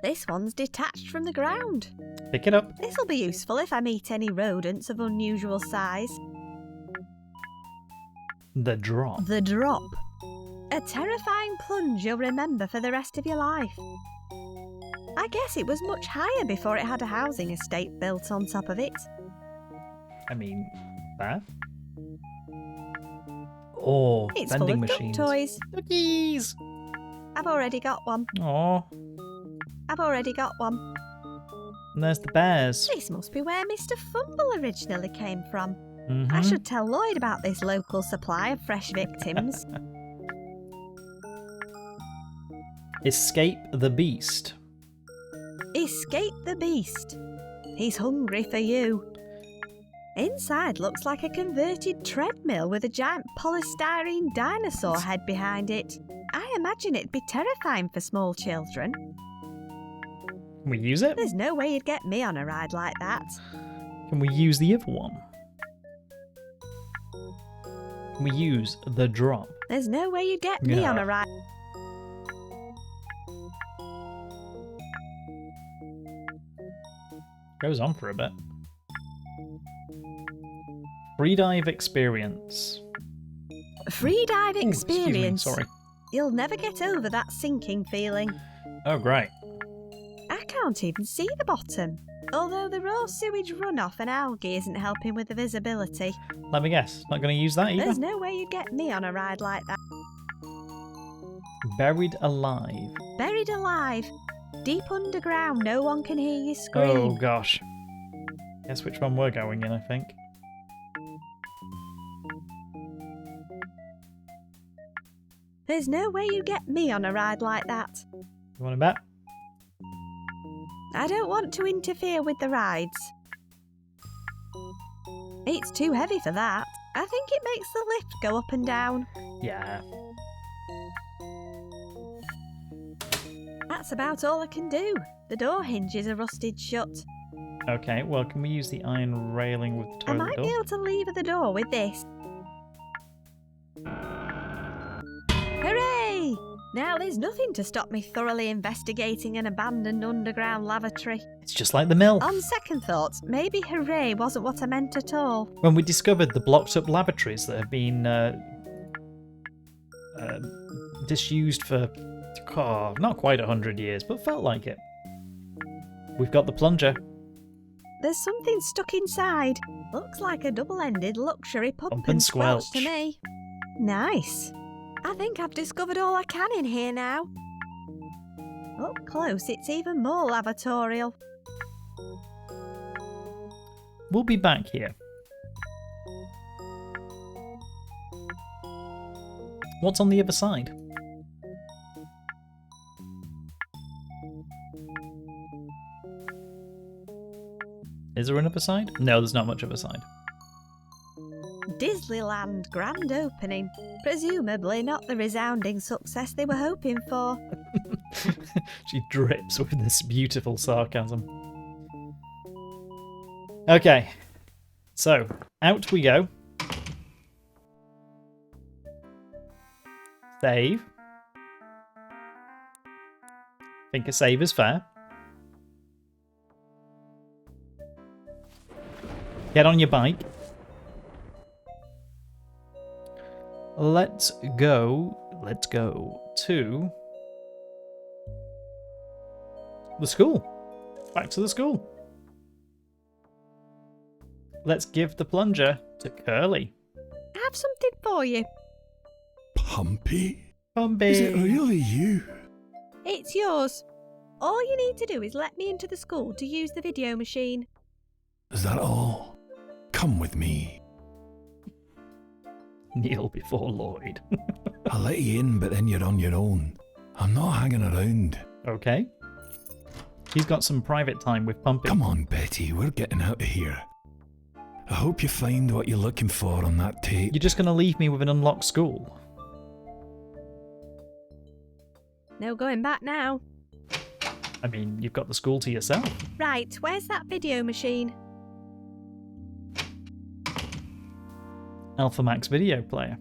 Speaker 2: This one's detached from the ground.
Speaker 1: Pick it up.
Speaker 2: This'll be useful if I meet any rodents of unusual size.
Speaker 1: The drop.
Speaker 2: The drop. A terrifying plunge you'll remember for the rest of your life. I guess it was much higher before it had a housing estate built on top of it.
Speaker 1: I mean, that? Oh,
Speaker 2: It's
Speaker 1: vending
Speaker 2: full of
Speaker 1: machines.
Speaker 2: duck toys.
Speaker 1: Cookies.
Speaker 2: I've already got one.
Speaker 1: Oh,
Speaker 2: I've already got one.
Speaker 1: and there's the bears.
Speaker 2: This must be where Mr. Fumble originally came from.
Speaker 1: Mhm.
Speaker 2: I should tell Lloyd about this local supply of fresh victims.
Speaker 1: Escape the beast.
Speaker 2: Escape the beast. He's hungry for you. Inside looks like a converted treadmill with a giant polystyrene dinosaur head behind it. I imagine it'd be terrifying for small children.
Speaker 1: Can we use it?
Speaker 2: There's no way you'd get me on a ride like that.
Speaker 1: Can we use the other one? Can we use the drop?
Speaker 2: There's no way you'd get me
Speaker 1: Yeah.
Speaker 2: on a ride.
Speaker 1: Goes on for a bit. Freedive experience.
Speaker 2: Freedive
Speaker 1: Ooh, excuse me,
Speaker 2: experience.
Speaker 1: sorry.
Speaker 2: You'll never get over that sinking feeling.
Speaker 1: Oh, great.
Speaker 2: I can't even see the bottom. Although the raw sewage runoff and algae isn't helping with the visibility.
Speaker 1: Let me guess. Not going to use that either.
Speaker 2: There's no way you'd get me on a ride like that.
Speaker 1: Buried alive.
Speaker 2: Buried alive. Deep underground, no one can hear you
Speaker 1: Oh,
Speaker 2: scream.
Speaker 1: gosh. Guess which one we're going in, I think.
Speaker 2: There's no way you'd get me on a ride like that.
Speaker 1: You want to bet?
Speaker 2: I don't want to interfere with the rides. It's too heavy for that. I think it makes the lift go up and down.
Speaker 1: Yeah.
Speaker 2: That's about all I can do. The door hinges are rusted shut.
Speaker 1: Okay, well, can we use the iron railing with the
Speaker 2: I
Speaker 1: toilet
Speaker 2: might
Speaker 1: door?
Speaker 2: be able to lever the door with this. Hooray! Now there's nothing to stop me thoroughly investigating an abandoned underground lavatory.
Speaker 1: It's just like the mill.
Speaker 2: On second thoughts, maybe hooray wasn't what I meant at all.
Speaker 1: When we discovered the blocked up lavatories that have been disused for not quite 100 years, but felt like it. We've got the plunger.
Speaker 2: There's something stuck inside. Looks like a double-ended luxury pump,
Speaker 1: Pump
Speaker 2: and
Speaker 1: and
Speaker 2: squelch to
Speaker 1: squelch.
Speaker 2: me. Nice. I think I've discovered all I can in here now. Up close, it's even more lavatorial.
Speaker 1: We'll be back here. What's on the other side? Is there another side? No, there's not much of a side.
Speaker 2: Disneyland grand opening. Presumably not the resounding success they were hoping for.
Speaker 1: She drips with this beautiful sarcasm. Okay, so out we go. Save. Think a save is fair. Get on your bike. Let's go to the school. Back to the school. Let's give the plunger to Curly.
Speaker 2: I have something for you.
Speaker 4: Pumpy?
Speaker 1: Bumpy.
Speaker 4: Is it really you?
Speaker 2: It's yours. All you need to do is let me into the school to use the video machine.
Speaker 4: Is that all? Come with me.
Speaker 1: Kneel before Lloyd.
Speaker 4: I'll let you in, but then you're on your own. I'm not hanging around.
Speaker 1: Okay. He's got some private time with Pumpy.
Speaker 4: Come on, Betty, we're getting out of here. I hope you find what you're looking for on that tape.
Speaker 1: You're just going to leave me with an unlocked school?
Speaker 2: No going back now.
Speaker 1: I mean, you've got the school to yourself.
Speaker 2: Right, where's that video machine?
Speaker 1: Alpha Max video player.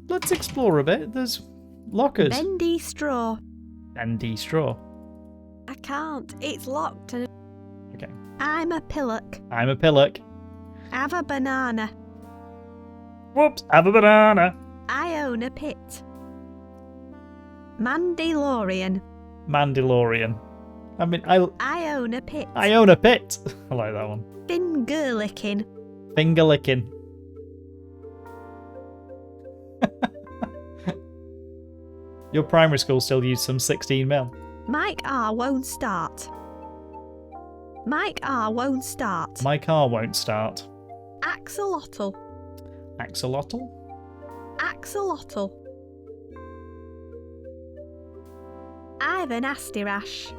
Speaker 1: Let's explore a bit. There's lockers.
Speaker 2: Bendy straw.
Speaker 1: Bendy straw.
Speaker 2: I can't. It's locked and
Speaker 1: Okay.
Speaker 2: I'm a pillock.
Speaker 1: I'm a pillock.
Speaker 2: Have a banana.
Speaker 1: Whoops, have a banana.
Speaker 2: I own a pit. Mandalorian.
Speaker 1: Mandalorian. I mean,
Speaker 2: I own a pit.
Speaker 1: I own a pit. I like that one.
Speaker 2: Finger licking.
Speaker 1: Finger licking. Your primary school still used some 16 mil.
Speaker 2: Mike R won't start. Mike R won't start.
Speaker 1: My car won't start.
Speaker 2: Axolotl.
Speaker 1: Axolotl?
Speaker 2: Axolotl. I've a nasty rash.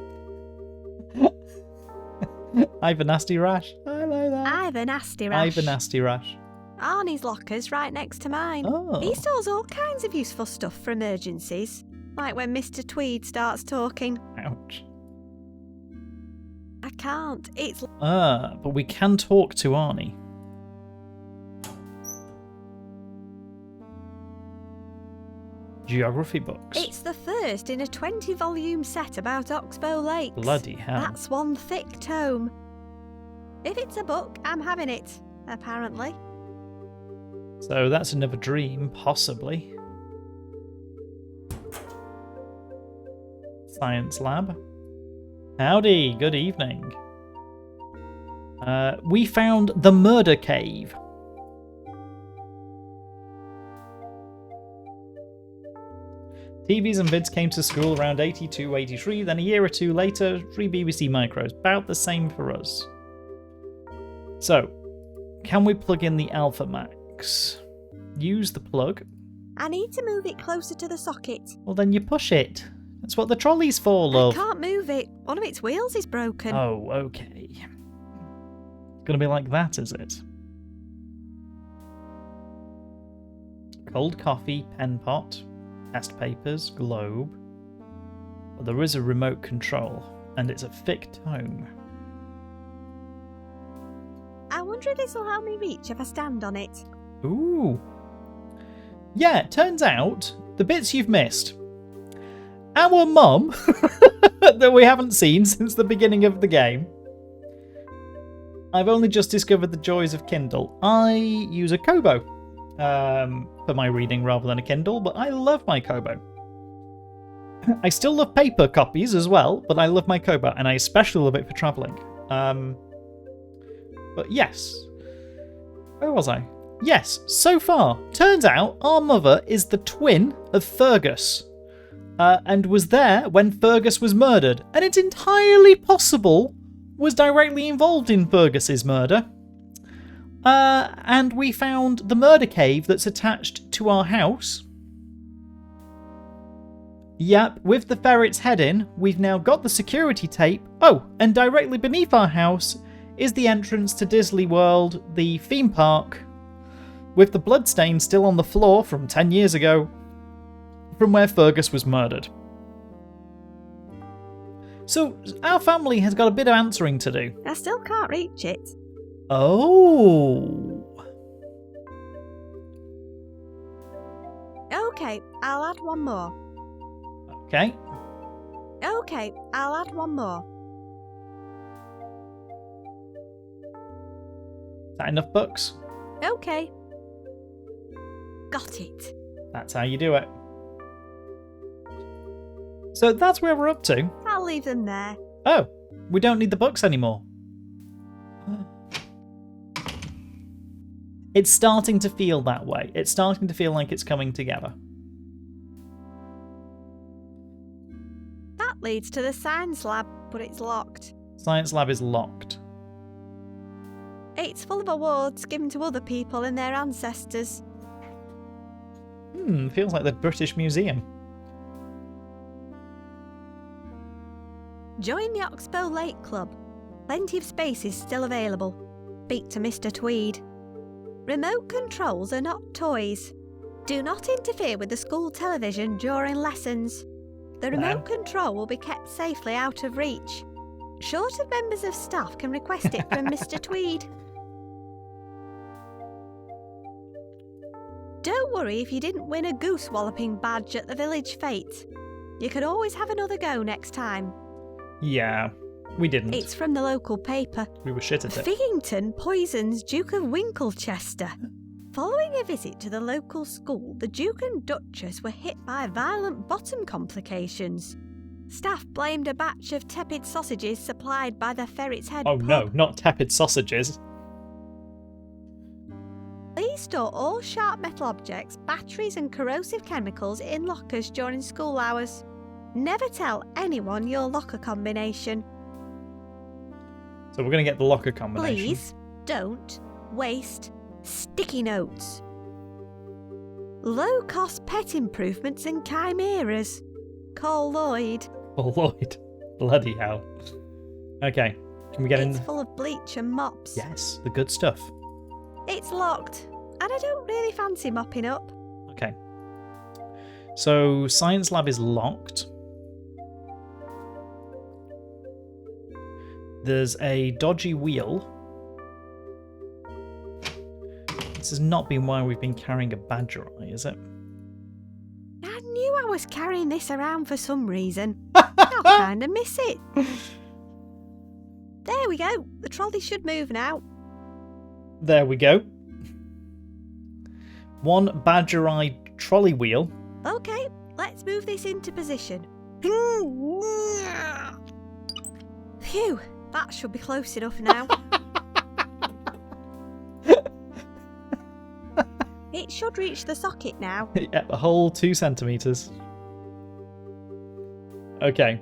Speaker 1: I've a nasty rash. I like that.
Speaker 2: I've a nasty rash.
Speaker 1: I've a nasty rash.
Speaker 2: Arnie's locker's right next to mine.
Speaker 1: Oh.
Speaker 2: He stores all kinds of useful stuff for emergencies, like when Mr. Tweed starts talking.
Speaker 1: Ouch.
Speaker 2: I can't. It's
Speaker 1: But we can talk to Arnie. Geography books.
Speaker 2: It's the first in a 20-volume set about Oxbow Lakes.
Speaker 1: Bloody hell.
Speaker 2: That's one thick tome. If it's a book, I'm having it, apparently.
Speaker 1: So that's another dream, possibly. Science lab. Howdy, good evening. We found the murder cave. TVs and vids came to school around 82, 83, then a year or two later, 3 BBC micros. About the same for us. So, can we plug in the Alpha Max? Use the plug.
Speaker 2: I need to move it closer to the socket.
Speaker 1: Well, then you push it. That's what the trolley's for, love.
Speaker 2: I can't move it. One of its wheels is broken.
Speaker 1: Oh, okay. It's gonna be like that, is it? Cold coffee, pen pot, test papers, globe. Well, there is a remote control, and it's a thick tome.
Speaker 2: I wonder if this will help me reach if I stand on it.
Speaker 1: Ooh. Yeah, it turns out, the bits you've missed. Our mum, that we haven't seen since the beginning of the game. I've only just discovered the joys of Kindle. I use a Kobo for my reading rather than a Kindle, but I love my Kobo. I still love paper copies as well, but I love my Kobo, and I especially love it for travelling. But yes. Where was I? Yes, so far, turns out our mother is the twin of Fergus. And was there when Fergus was murdered. And it's entirely possible was directly involved in Fergus's murder. And we found the murder cave that's attached to our house. Yep, with the ferret's head in, we've now got the security tape. Oh, and directly beneath our house is the entrance to Disney World, the theme park, with the bloodstain still on the floor from 10 years ago, from where Fergus was murdered. So, our family has got a bit of answering to do.
Speaker 2: I still can't reach it.
Speaker 1: Oh.
Speaker 2: Okay, I'll add one more.
Speaker 1: Okay.
Speaker 2: Okay, I'll add one more.
Speaker 1: Is that enough books?
Speaker 2: Okay. Got it.
Speaker 1: That's how you do it. So that's where we're up to.
Speaker 2: I'll leave them there.
Speaker 1: Oh, we don't need the books anymore. It's starting to feel that way. It's starting to feel like it's coming together.
Speaker 2: That leads to the science lab, but it's locked.
Speaker 1: Science lab is locked.
Speaker 2: It's full of awards given to other people and their ancestors.
Speaker 1: Feels like the British Museum.
Speaker 2: Join the Oxbow Lake Club. Plenty of space is still available. Speak to Mr. Tweed. Remote controls are not toys. Do not interfere with the school television during lessons. The remote control will be kept safely out of reach. Short of members of staff can request it from Mr. Tweed. Don't worry if you didn't win a goose walloping badge at the village fete. You can always have another go next time.
Speaker 1: Yeah, we didn't.
Speaker 2: It's from the local paper.
Speaker 1: We were shit at it.
Speaker 2: Figington poisons Duke of Winkelchester. Following a visit to the local school, the Duke and Duchess were hit by violent bottom complications. Staff blamed a batch of tepid sausages supplied by the Ferret's Head
Speaker 1: Oh
Speaker 2: pub.
Speaker 1: no, not tepid sausages.
Speaker 2: Please store all sharp metal objects, batteries and corrosive chemicals in lockers during school hours. Never tell anyone your locker combination.
Speaker 1: So we're going to get the locker combination.
Speaker 2: Please don't waste sticky notes. Low-cost pet improvements and chimeras. Call Lloyd.
Speaker 1: Oh, Lloyd. Bloody hell. Okay. Can we get in?
Speaker 2: It's full of bleach and mops.
Speaker 1: Yes, the good stuff.
Speaker 2: It's locked, and I don't really fancy mopping up.
Speaker 1: Okay. So, science lab is locked. There's a dodgy wheel. This has not been why we've been carrying a badger eye, is it?
Speaker 2: I knew I was carrying this around for some reason. I'll kind of miss it. There we go. The trolley should move now.
Speaker 1: There we go. One badger eye trolley wheel.
Speaker 2: Okay, let's move this into position. Phew, that should be close enough now. It should reach the socket now.
Speaker 1: Yep, a whole 2 centimetres. Okay.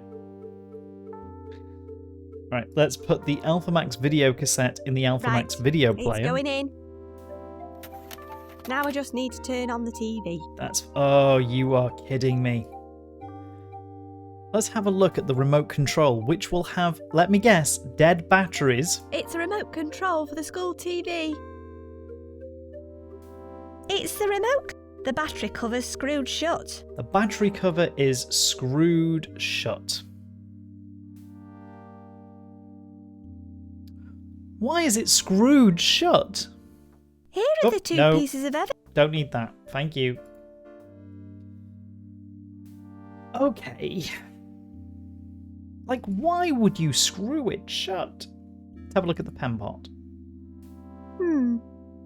Speaker 1: Right, let's put the Alphamax video cassette in the Alphamax video player.
Speaker 2: It's going in. Now I just need to turn on the TV.
Speaker 1: Oh, you are kidding me. Let's have a look at the remote control, which will have, let me guess, dead batteries.
Speaker 2: It's a remote control for the school TV. It's the remote. The battery cover's screwed shut.
Speaker 1: The battery cover is screwed shut. Why is it screwed shut?
Speaker 2: Here are the 2 pieces of evidence.
Speaker 1: Don't need that. Thank you. Okay. Like, why would you screw it shut? Let's have a look at the pen pot.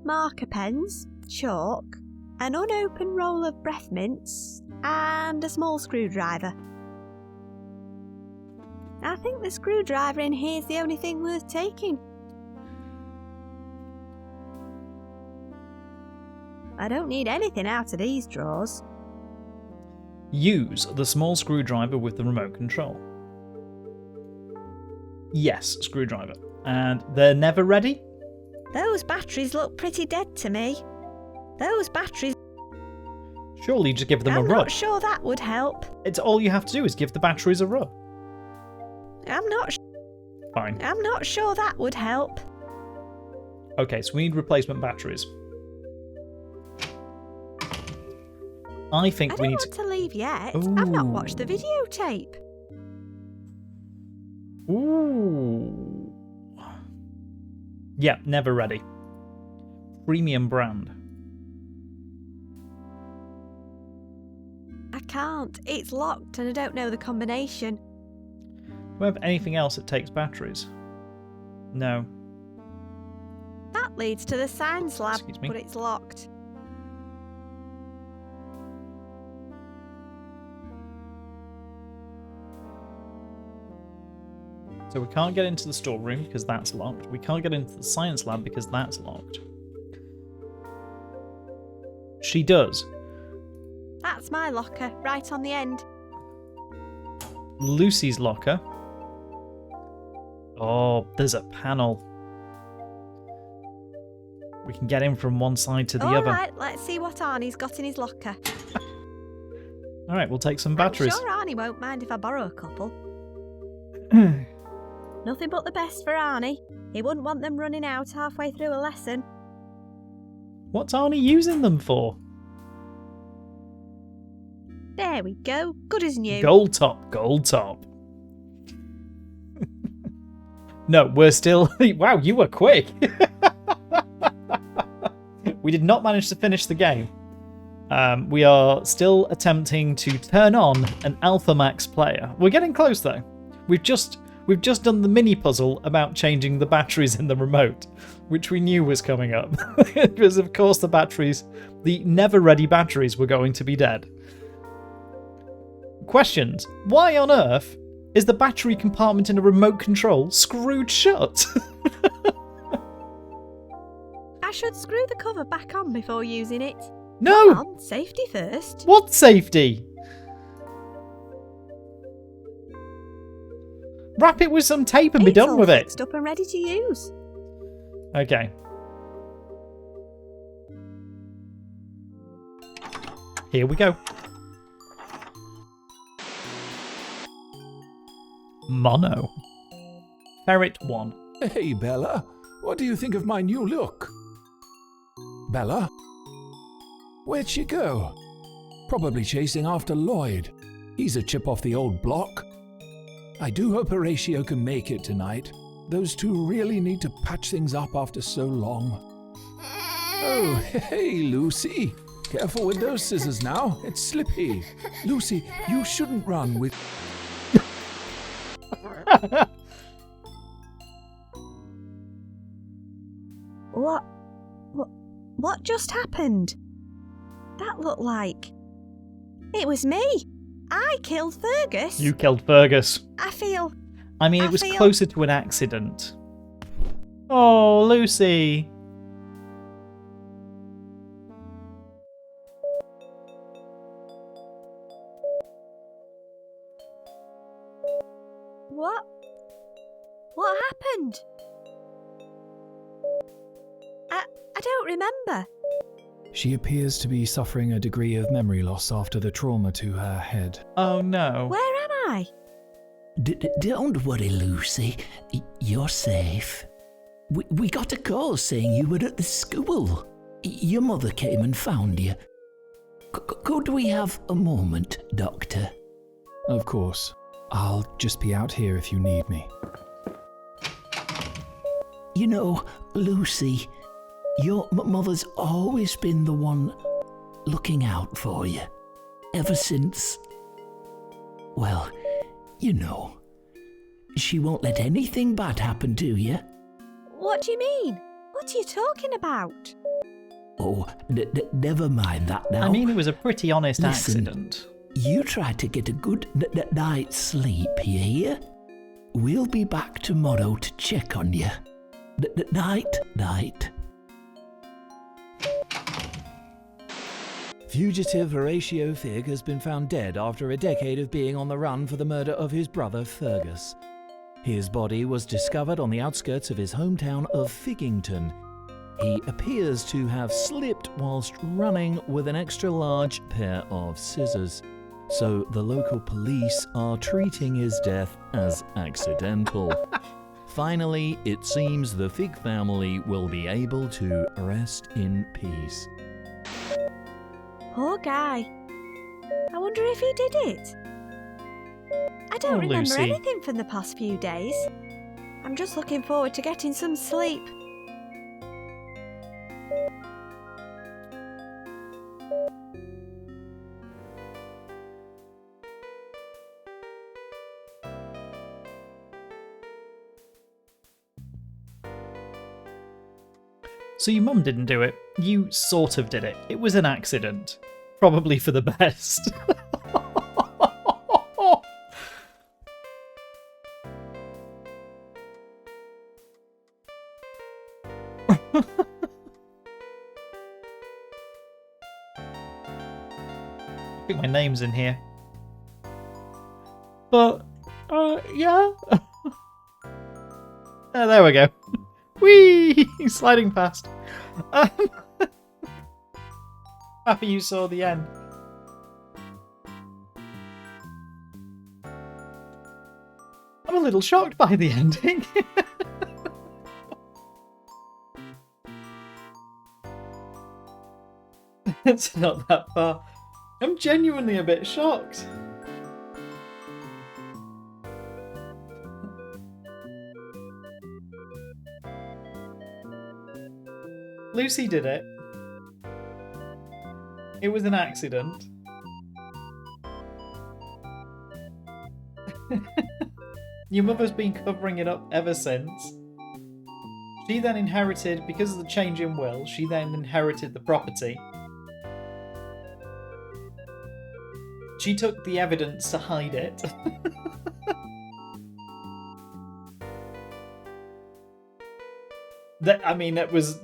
Speaker 2: Marker pens, chalk, an unopened roll of breath mints, and a small screwdriver. I think the screwdriver in here's the only thing worth taking. I don't need anything out of these drawers.
Speaker 1: Use the small screwdriver with the remote control. Yes, screwdriver. And they're never ready?
Speaker 2: Those batteries look pretty dead to me. Those batteries...
Speaker 1: Surely just give them a
Speaker 2: I'm
Speaker 1: rub.
Speaker 2: not sure that would help.
Speaker 1: It's all you have to do is give the batteries a rub. Fine.
Speaker 2: I'm not sure that would help.
Speaker 1: Okay, so we need replacement batteries. I think we
Speaker 2: don't
Speaker 1: need
Speaker 2: want to leave yet.
Speaker 1: Ooh.
Speaker 2: I've not watched the videotape.
Speaker 1: Ooh. Yeah, never ready. Premium brand.
Speaker 2: I can't. It's locked and I don't know the combination.
Speaker 1: Do we have anything else that takes batteries? No.
Speaker 2: That leads to the science lab,
Speaker 1: Excuse me?
Speaker 2: but it's locked.
Speaker 1: So we can't get into the storeroom because that's locked. We can't get into the science lab because that's locked. She does.
Speaker 2: That's my locker, right on the end.
Speaker 1: Lucy's locker. Oh, there's a panel. We can get in from one side to the other.
Speaker 2: Alright, let's see what Arnie's got in his locker.
Speaker 1: Alright, we'll take some batteries.
Speaker 2: I'm sure Arnie won't mind if I borrow a couple. Nothing but the best for Arnie. He wouldn't want them running out halfway through a lesson.
Speaker 1: What's Arnie using them for?
Speaker 2: There we go. Good as new.
Speaker 1: Gold top, gold top. No, we're still... Wow, you were quick. We did not manage to finish the game. We are still attempting to turn on an Alphamax player. We're getting close, though. We've just done the mini puzzle about changing the batteries in the remote, which we knew was coming up. Because, of course, the never-ready batteries were going to be dead. Questions. Why on earth is the battery compartment in a remote control screwed shut?
Speaker 2: I should screw the cover back on before using it.
Speaker 1: No!
Speaker 2: Come on, safety first.
Speaker 1: What safety? Wrap it with some tape and be
Speaker 2: It's
Speaker 1: done
Speaker 2: all
Speaker 1: with it.
Speaker 2: fixed up and ready to use.
Speaker 1: Okay. Here we go. Mono. Ferret 1.
Speaker 4: Hey, Bella. What do you think of my new look? Bella? Where'd she go? Probably chasing after Lloyd. He's a chip off the old block. I do hope Horatio can make it tonight. Those two really need to patch things up after so long. Oh, hey, Lucy. Careful with those scissors now. It's slippy. Lucy, you shouldn't run with...
Speaker 2: What just happened? That looked like... It was me. I killed Fergus.
Speaker 1: You killed Fergus.
Speaker 2: I
Speaker 1: mean, it was closer to an accident. Oh, Lucy.
Speaker 2: What happened? I don't remember.
Speaker 7: She appears to be suffering a degree of memory loss after the trauma to her head.
Speaker 1: Oh no.
Speaker 2: Where am I?
Speaker 6: Don't worry, Lucy. You're safe. We got a call saying you were at the school. Your mother came and found you. Could we have a moment, Doctor?
Speaker 7: Of course. I'll just be out here if you need me.
Speaker 6: You know, Lucy, your mother's always been the one looking out for you. Ever since... Well, you know. She won't let anything bad happen to you.
Speaker 2: What do you mean? What are you talking about?
Speaker 6: Oh, never mind that now.
Speaker 1: I mean, it was a pretty honest
Speaker 6: Listen,
Speaker 1: accident.
Speaker 6: You try to get a good night's sleep, you hear? We'll be back tomorrow to check on you. Night.
Speaker 7: Fugitive Horatio Figg has been found dead after a decade of being on the run for the murder of his brother Fergus. His body was discovered on the outskirts of his hometown of Figgington. He appears to have slipped whilst running with an extra large pair of scissors. So the local police are treating his death as accidental. Finally, it seems the Figg family will be able to rest in peace.
Speaker 2: Poor guy. I wonder if he did it. I don't remember
Speaker 1: Lucy.
Speaker 2: anything from the past few days. I'm just looking forward to getting some sleep.
Speaker 1: So your mum didn't do it. You sort of did it. It was an accident. Probably for the best. I think my name's in here. But, yeah. There we go. Whee! Sliding past. Happy you saw the end. I'm a little shocked by the ending. It's not that far. I'm genuinely a bit shocked. Lucy did it. It was an accident. Your mother's been covering it up ever since. She then inherited, because of the change in will, she then inherited the property. She took the evidence to hide it. I mean, it was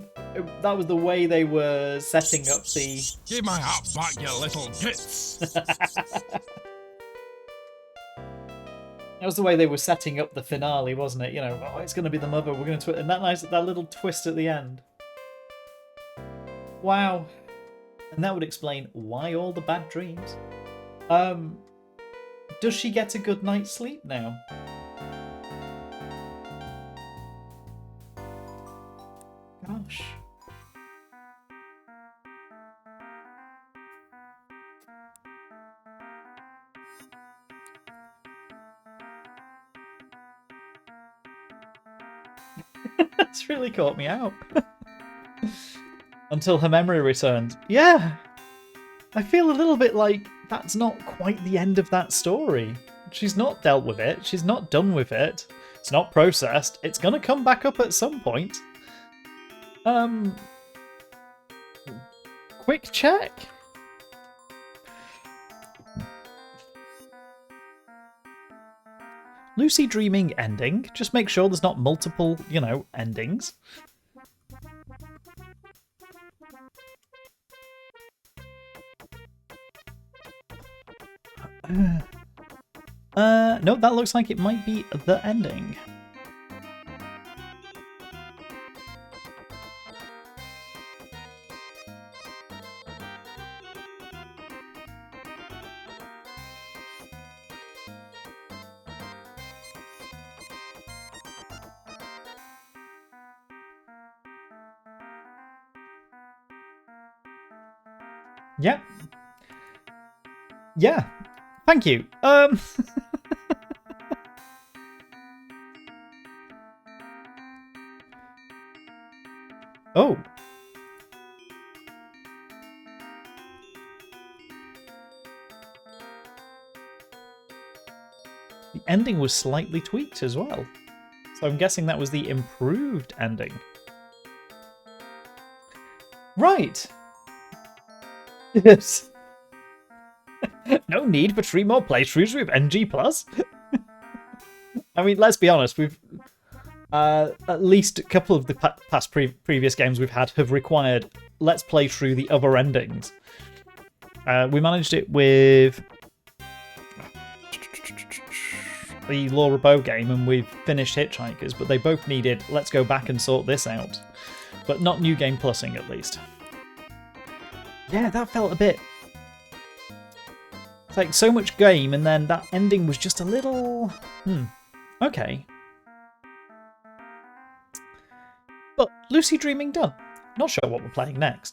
Speaker 1: that was the way they were setting up the...
Speaker 8: Give my hat back, you little gits!
Speaker 1: That was the way they were setting up the finale, wasn't it? You know, oh, it's going to be the mother. We're going to... And that little twist at the end. Wow. And that would explain why all the bad dreams. Does she get a good night's sleep now? Gosh. That's really caught me out. Until her memory returned. Yeah! I feel a little bit like that's not quite the end of that story. She's not dealt with it. She's not done with it. It's not processed. It's gonna come back up at some point. Quick check. Lucy dreaming ending. Just make sure there's not multiple, you know, endings. No, that looks like it might be the ending. Yeah. Yeah. Thank you. Oh. The ending was slightly tweaked as well. So I'm guessing that was the improved ending. Right. Yes. No need for 3 more playthroughs with NG+. I mean, let's be honest, we've at least a couple of the past previous games we've had have required let's play through the other endings. We managed it with the Laura Bow game, and we've finished Hitchhikers, but they both needed let's go back and sort this out. But not New Game Plusing, at least. Yeah, that felt a bit... It's like so much game, and then that ending was just a little... Okay. But Lucy Dreaming done. Not sure what we're playing next.